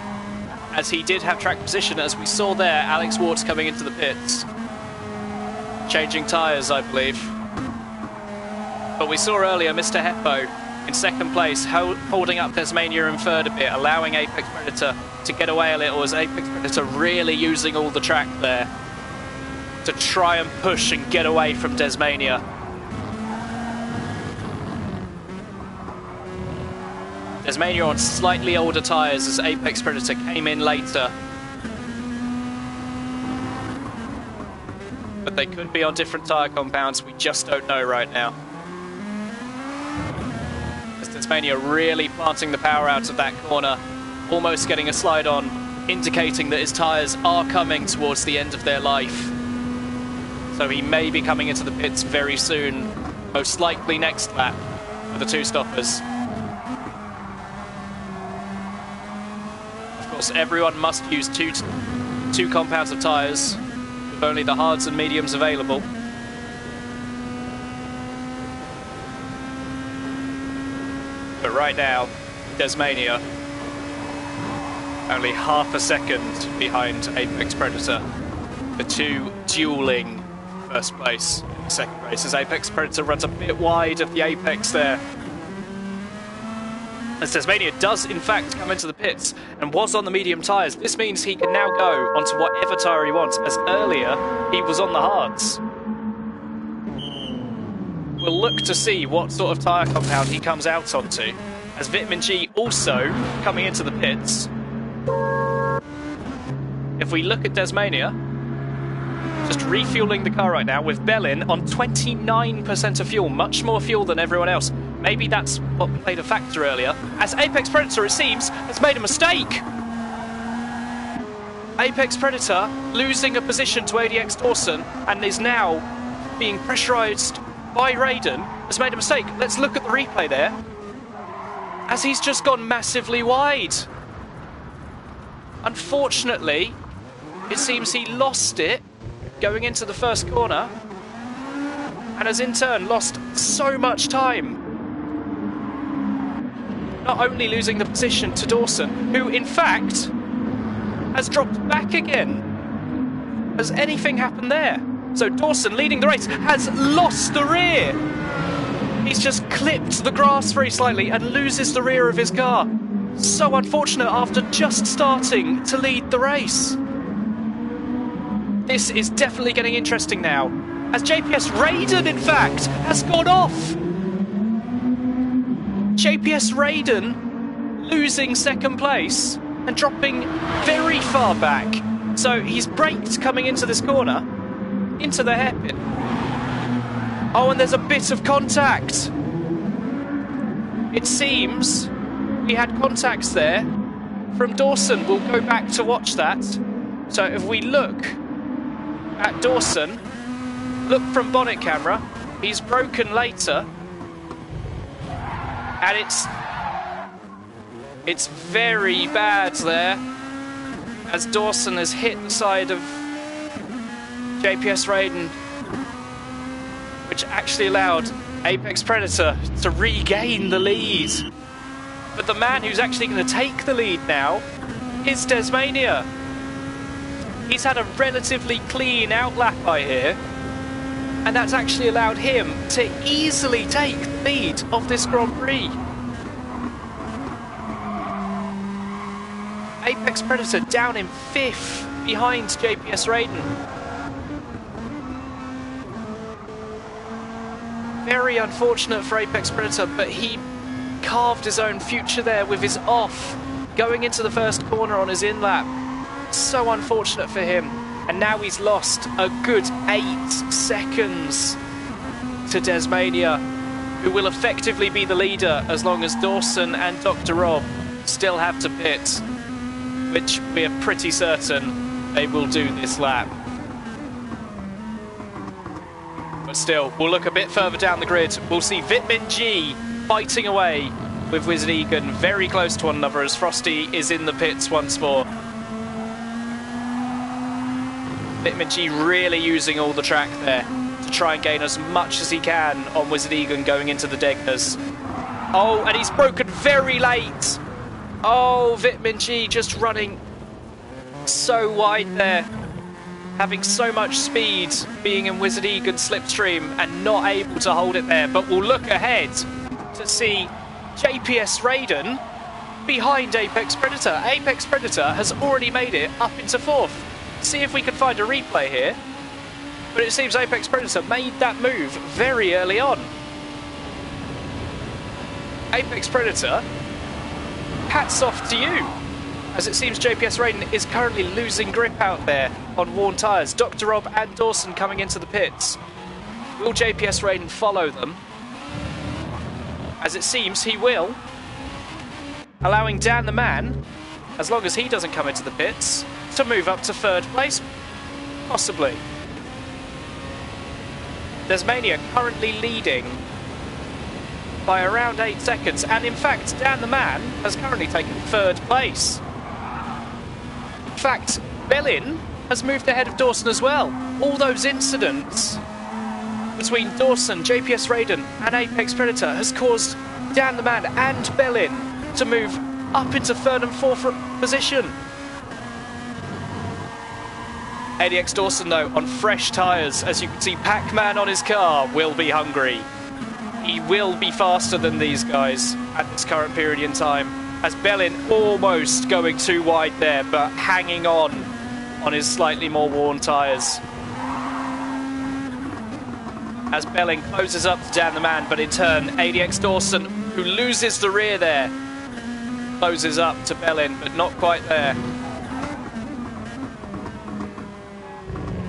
as he did have track position, as we saw there. Alex Ward's coming into the pits. Changing tyres, I believe. But we saw earlier Mr. Heppo in second place, holding up Desmania in third a bit, allowing Apex Predator to get away a little, as Apex Predator really using all the track there to try and push and get away from Desmania. Desmania on slightly older tyres as Apex Predator came in later. But they could be on different tyre compounds, we just don't know right now. As Desmania really planting the power out of that corner, almost getting a slide on, indicating that his tyres are coming towards the end of their life. So he may be coming into the pits very soon, most likely next lap for the two stoppers. Of course, everyone must use two compounds of tyres, with only the hards and mediums available. But right now, Desmania only half a second behind Apex Predator. The two dueling first place in the second race, as Apex Predator runs a bit wide of the Apex there. As Desmania does in fact come into the pits and was on the medium tyres, this means he can now go onto whatever tyre he wants, as earlier he was on the hards. We'll look to see what sort of tyre compound he comes out onto, as Vitamin G also coming into the pits. If we look at Desmania, just refueling the car right now with Bellin on 29% of fuel, much more fuel than everyone else. Maybe that's what played a factor earlier, as Apex Predator, it seems, has made a mistake. Apex Predator losing a position to ADX Dawson and is now being pressurised by Raiden, has made a mistake. Let's look at the replay there, as he's just gone massively wide. Unfortunately, it seems he lost it going into the first corner and has in turn lost so much time. Not only losing the position to Dawson, who in fact has dropped back again. Has anything happened there? So Dawson, leading the race, has lost the rear He's just clipped the grass very slightly and loses the rear of his car. So unfortunate after just starting to lead the race. This is definitely getting interesting now, as JPS Raiden, in fact, has gone off. JPS Raiden losing second place and dropping very far back. So he's braked coming into this corner, into the hairpin. Oh, and there's a bit of contact. It seems we had contacts there from Dawson. We'll go back to watch that. So if we look at Dawson, look from bonnet camera, he's broken later. And it's very bad there, as Dawson has hit the side of JPS Raiden, which actually allowed Apex Predator to regain the lead. But the man who's actually going to take the lead now is Desmania. He's had a relatively clean outlap, I hear, and that's actually allowed him to easily take the lead of this Grand Prix. Apex Predator down in 5th behind JPS Raiden. Very unfortunate for Apex Predator, but he carved his own future there with his off, going into the first corner on his in-lap. So unfortunate for him. And now he's lost a good 8 seconds to Desmania, who will effectively be the leader as long as Dawson and Dr. Rob still have to pit, which we are pretty certain they will do this lap. But still, we'll look a bit further down the grid. We'll see Vitamin G fighting away with Wizard Egan, very close to one another as Frosty is in the pits once more. Vitamin G really using all the track there to try and gain as much as he can on Wizard Egan going into the Degners. Oh, and he's broken very late. Oh, Vitamin G just running so wide there, having so much speed, being in Wizard Egan's slipstream and not able to hold it there. But we'll look ahead to see JPS Raiden behind Apex Predator. Apex Predator has already made it up into 4th. See if we can find a replay here. But it seems Apex Predator made that move very early on. Apex Predator, hats off to you, as it seems JPS Raiden is currently losing grip out there on worn tyres. Dr. Rob and Dawson coming into the pits. Will JPS Raiden follow them? As it seems he will, allowing Dan the Man, as long as he doesn't come into the pits, to move up to 3rd place, possibly. Desmania currently leading by around 8 seconds, and in fact Dan the Man has currently taken 3rd place. In fact, Bellin has moved ahead of Dawson as well. All those incidents between Dawson, JPS Raiden and Apex Predator has caused Dan the Man and Bellin to move up into 3rd and 4th position. ADX Dawson, though, on fresh tyres. As you can see, Pac-Man on his car will be hungry. He will be faster than these guys at this current period in time. As Bellin almost going too wide there, but hanging on his slightly more worn tyres. As Bellin closes up to Dan the Man, but in turn, ADX Dawson, who loses the rear there, closes up to Bellin, but not quite there.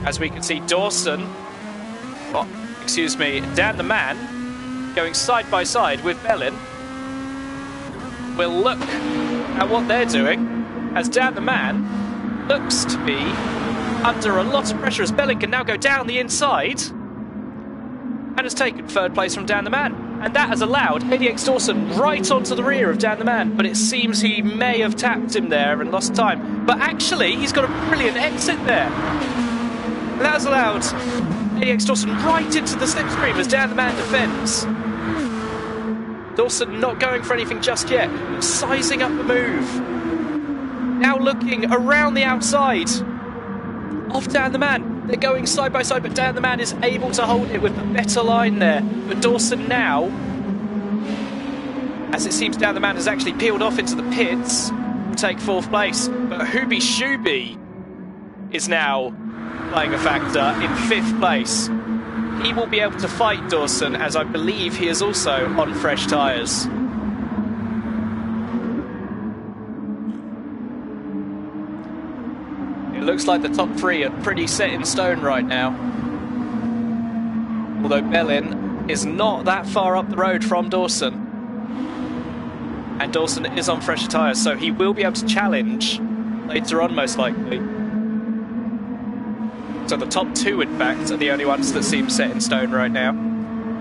As we can see Dan the Man, going side by side with Bellin. We'll look at what they're doing, as Dan the Man looks to be under a lot of pressure, as Bellin can now go down the inside and has taken 3rd place from Dan the Man. And that has allowed ADX Dawson right onto the rear of Dan the Man, but it seems he may have tapped him there and lost time. But actually, he's got a brilliant exit there. And that has allowed ADX Dawson right into the slipstream as Dan the Man defends. Dawson not going for anything just yet, sizing up the move. Now looking around the outside of Dan the Man. They're going side by side, but Dan the Man is able to hold it with a better line there. But Dawson now as it seems Down the Man has actually peeled off into the pits, will take 4th place. But Hooby Shooby is now playing a factor in 5th place. He will be able to fight Dawson, as I believe he is also on fresh tyres. It looks like the top 3 are pretty set in stone right now. Although Bellin is not that far up the road from Dawson. And Dawson is on fresher tyres, so he will be able to challenge later on, most likely. So the top 2, in fact, are the only ones that seem set in stone right now.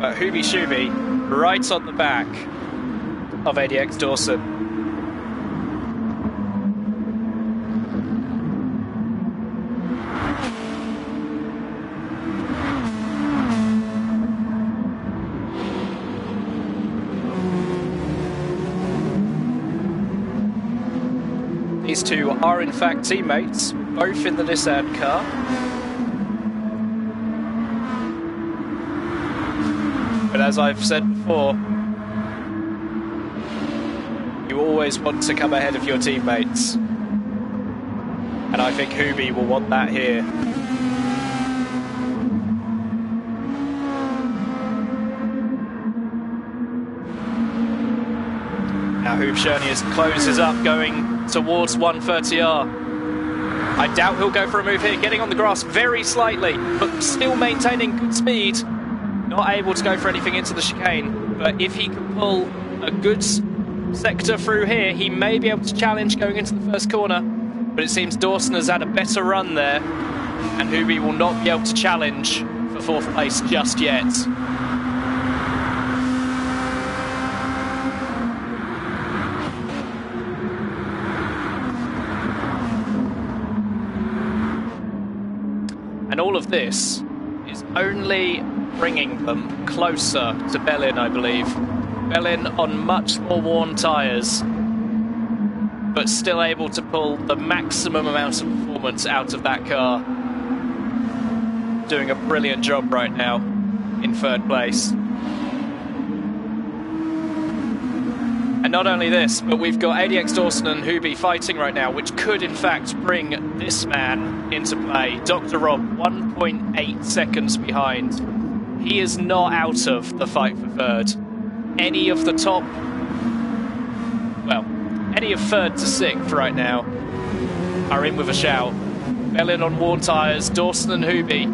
But Hooby Shooby, right on the back of ADX Dawson. These two are in fact teammates, both in the Nissan car. But as I've said before, you always want to come ahead of your teammates. And I think Hooby will want that here. Now Hoob Chernius closes up, going towards 130R. I doubt he'll go for a move here, getting on the grass very slightly, but still maintaining good speed. Not able to go for anything into the chicane, but if he can pull a good sector through here, he may be able to challenge going into the first corner. But it seems Dawson has had a better run there, and Hooby will not be able to challenge for 4th place just yet. And all of this is only bringing them closer to Bellin, I believe. Bellin on much more worn tyres, but still able to pull the maximum amount of performance out of that car. Doing a brilliant job right now in 3rd place. And not only this, but we've got ADX Dawson and Hooby fighting right now, which could in fact bring this man into play. Dr. Rob, 1.8 seconds behind. He is not out of the fight for 3rd. Any of the top, well, any of 3rd to 6th right now are in with a shout. Bellin on worn tyres, Dawson and Hooby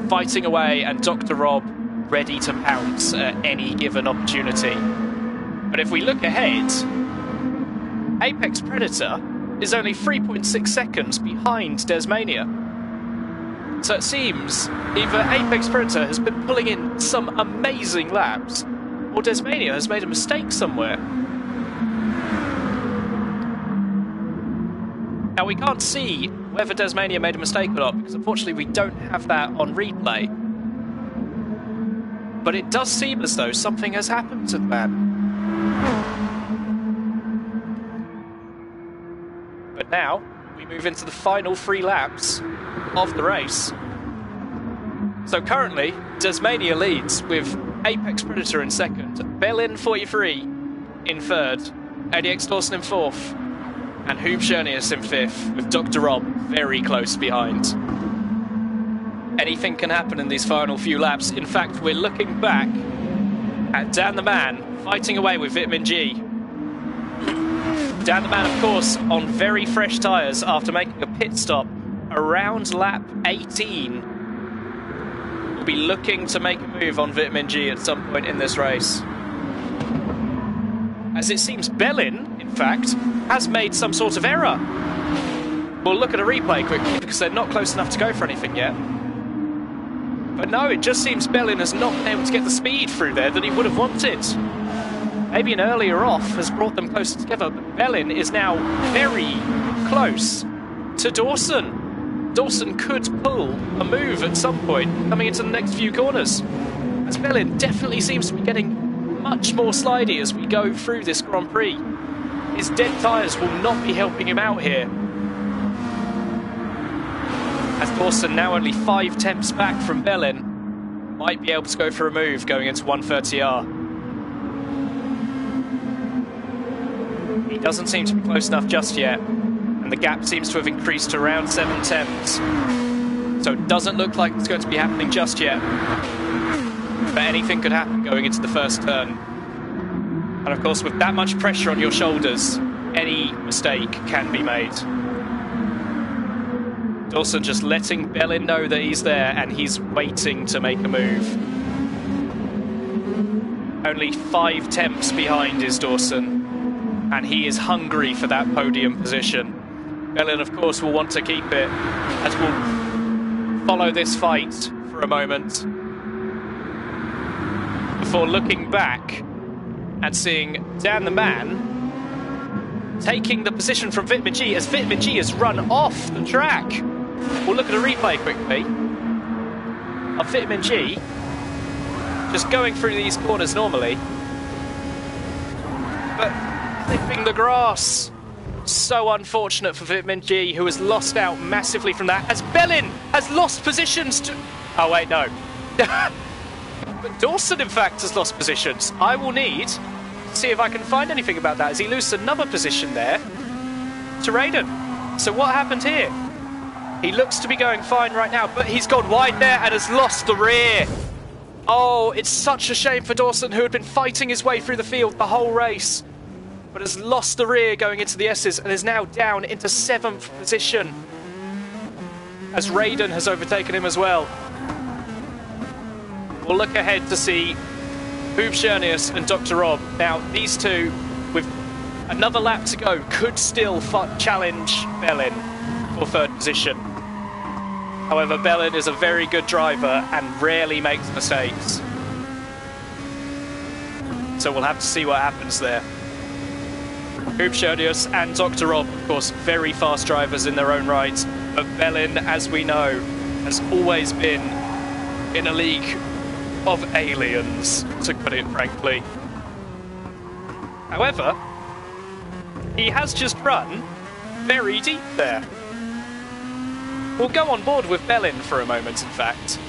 fighting away, and Dr. Rob ready to pounce at any given opportunity. But if we look ahead, Apex Predator is only 3.6 seconds behind Desmania. So it seems either Apex Predator has been pulling in some amazing laps, or Desmania has made a mistake somewhere. Now we can't see whether Desmania made a mistake or not, because unfortunately we don't have that on replay. But it does seem as though something has happened to the man. But now we move into the final 3 laps of the race. So currently, Desmania leads with Apex Predator in 2nd, Bellin 43 in 3rd, ADX Dawson in 4th, and Hoob Chernius in 5th, with Dr. Rob very close behind. Anything can happen in these final few laps. In fact, we're looking back at Dan the Man fighting away with Vitamin G. Dan the Man, of course, on very fresh tyres after making a pit stop around lap 18. Will be looking to make a move on Vitamin G at some point in this race. As it seems Bellin, in fact, has made some sort of error. We'll look at a replay quickly because they're not close enough to go for anything yet. But no, it just seems Bellin has not been able to get the speed through there that he would have wanted. Maybe an earlier off has brought them closer together, but Bellin is now very close to Dawson. Dawson could pull a move at some point coming into the next few corners, as Bellin definitely seems to be getting much more slidey as we go through this Grand Prix. His dead tyres will not be helping him out here, as Dawson, now only 5 tenths back from Bellin, might be able to go for a move going into 130R. He doesn't seem to be close enough just yet, and the gap seems to have increased to around 7 tenths. So it doesn't look like it's going to be happening just yet. But anything could happen going into the first turn. And of course, with that much pressure on your shoulders, any mistake can be made. Dawson just letting Bellin know that he's there and he's waiting to make a move. Only 5 tenths behind is Dawson, and he is hungry for that podium position. Bellin, of course, will want to keep it, as we'll follow this fight for a moment before looking back and seeing Dan the Man taking the position from Vitamin G as Vitamin G has run off the track. We'll look at a replay quickly of Vitamin G just going through these corners normally, but clipping the grass. So unfortunate for Vitamin G, who has lost out massively from that, as Bellin has lost positions to... Oh wait, no. But Dawson, in fact, has lost positions. I will need to see if I can find anything about that, as he loses another position there to Raiden. So what happened here? He looks to be going fine right now, but he's gone wide there and has lost the rear. Oh, it's such a shame for Dawson, who had been fighting his way through the field the whole race, but has lost the rear going into the S's and is now down into 7th position, as Raiden has overtaken him as well. We'll look ahead to see Hoob Schernius and Dr. Rob. Now, these two, with another lap to go, could still challenge Bellin for 3rd position. However, Bellin is a very good driver and rarely makes mistakes. So we'll have to see what happens there. Hoob Schernius and Dr. Rob, of course, very fast drivers in their own right. But Bellin, as we know, has always been in a league of aliens, to put it frankly. However, he has just run very deep there. We'll go on board with Bellin for a moment, in fact.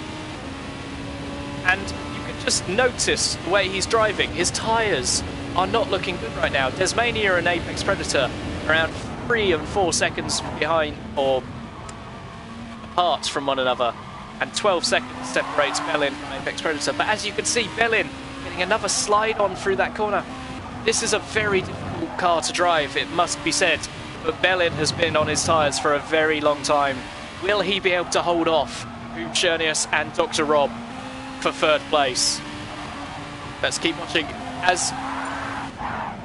And you can just notice the way he's driving. His tyres are not looking good right now. Desmania and Apex Predator around 3 and 4 seconds behind, or apart from one another. And 12 seconds separates Bellin from Apex Predator. But as you can see, Bellin getting another slide on through that corner. This is a very difficult car to drive, it must be said. But Bellin has been on his tyres for a very long time. Will he be able to hold off Hoob Schernius and Dr. Rob for 3rd place? Let's keep watching as...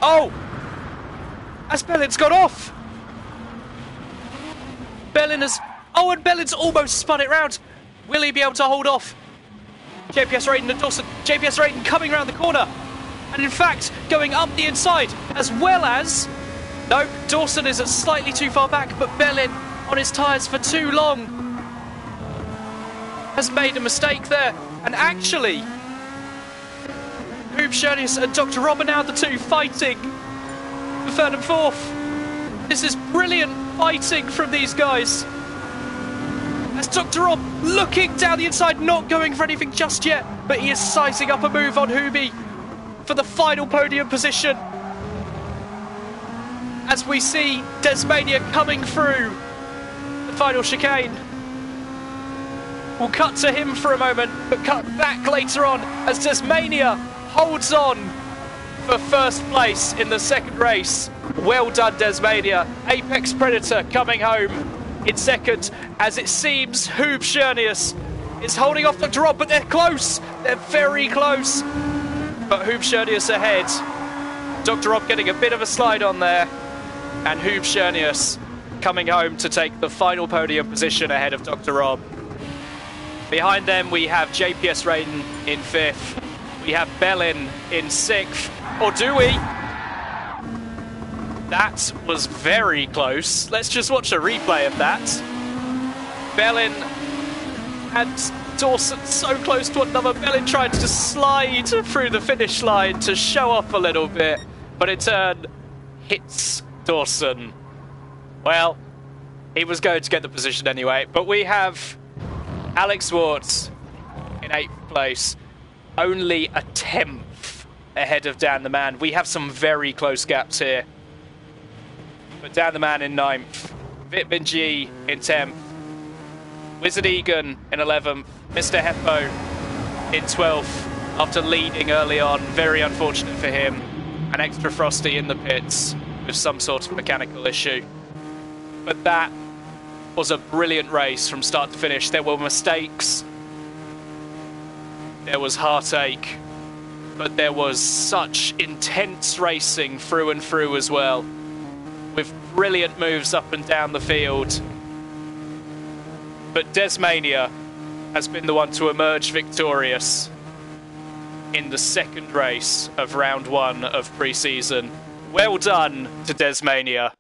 Oh! As Bellin's got off! Bellin has... Oh, and Bellin's almost spun it round. Will he be able to hold off JPS Raiden and Dawson? JPS Raiden coming around the corner. And in fact, going up the inside, as well as... No, Dawson is slightly too far back, but Bellin, on his tyres for too long, has made a mistake there. And actually, Hoob Schernius and Dr. Rob are now the two fighting for 3rd and 4th. This is brilliant fighting from these guys. As Dr. Rob looking down the inside, not going for anything just yet, but he is sizing up a move on Hooby for the final podium position. As we see Desmania coming through the final chicane. We'll cut to him for a moment, but cut back later on as Desmania holds on for 1st place in the 2nd race. Well done, Desmania. Apex Predator coming home in 2nd, as it seems Hoob Schernius is holding off Dr. Rob, but they're close. They're very close. But Hoob Schernius ahead. Dr. Rob getting a bit of a slide on there. And Hoob Schernius coming home to take the final podium position ahead of Dr. Rob. Behind them we have JPS Raiden in 5th. We have Bellin in 6th. Or do we? That was very close. Let's just watch a replay of that. Bellin and Dawson so close to one another. Bellin tried to slide through the finish line to show off a little bit, but in turn hits Dawson. Well, he was going to get the position anyway, but we have Alex Warts in 8th place, only a 10th ahead of Dan the Man. We have some very close gaps here. but down the man in 9th. Vitamin G in 10th. Wizard Egan in 11th. Mr. Heppo in 12th after leading early on. Very unfortunate for him. An extra frosty in the pits with some sort of mechanical issue. But that was a brilliant race from start to finish. There were mistakes. There was heartache. But there was such intense racing through and through as well, with brilliant moves up and down the field. But Desmania has been the one to emerge victorious in the second race of round 1 of pre-season. Well done to Desmania.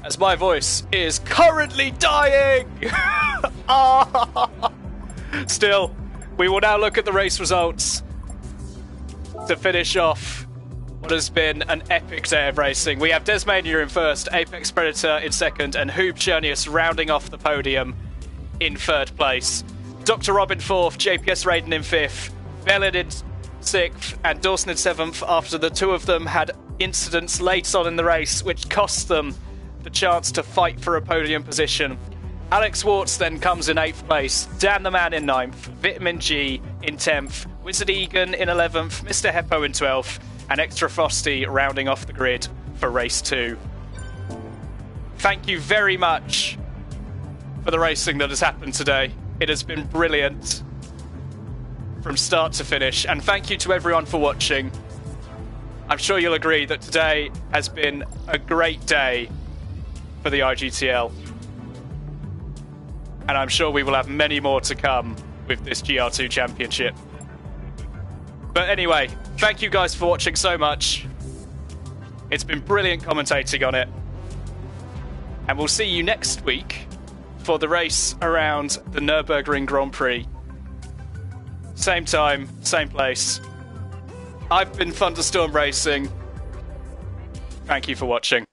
As my voice is currently dying! Still, we will now look at the race results to finish off what has been an epic day of racing. We have Desmania in first, Apex Predator in second, and Hoob Chernius rounding off the podium in third place. Dr. Rob in fourth, JPS Raiden in fifth, Bellin in sixth, and Dawson in seventh, after the two of them had incidents late on in the race which cost them the chance to fight for a podium position. Alex Warts then comes in 8th place, Dan the Man in 9th, Vitamin G in 10th, Wizard Egan in 11th, Mr. Heppo in 12th, and Extra Frosty rounding off the grid for race 2. Thank you very much for the racing that has happened today. It has been brilliant from start to finish, and thank you to everyone for watching. I'm sure you'll agree that today has been a great day for the IGTL, and I'm sure we will have many more to come with this GR2 championship. But anyway, thank you guys for watching so much. It's been brilliant commentating on it, and we'll see you next week for the race around the Nürburgring Grand Prix. Same time, same place. I've been Thunderstorm Racing. Thank you for watching.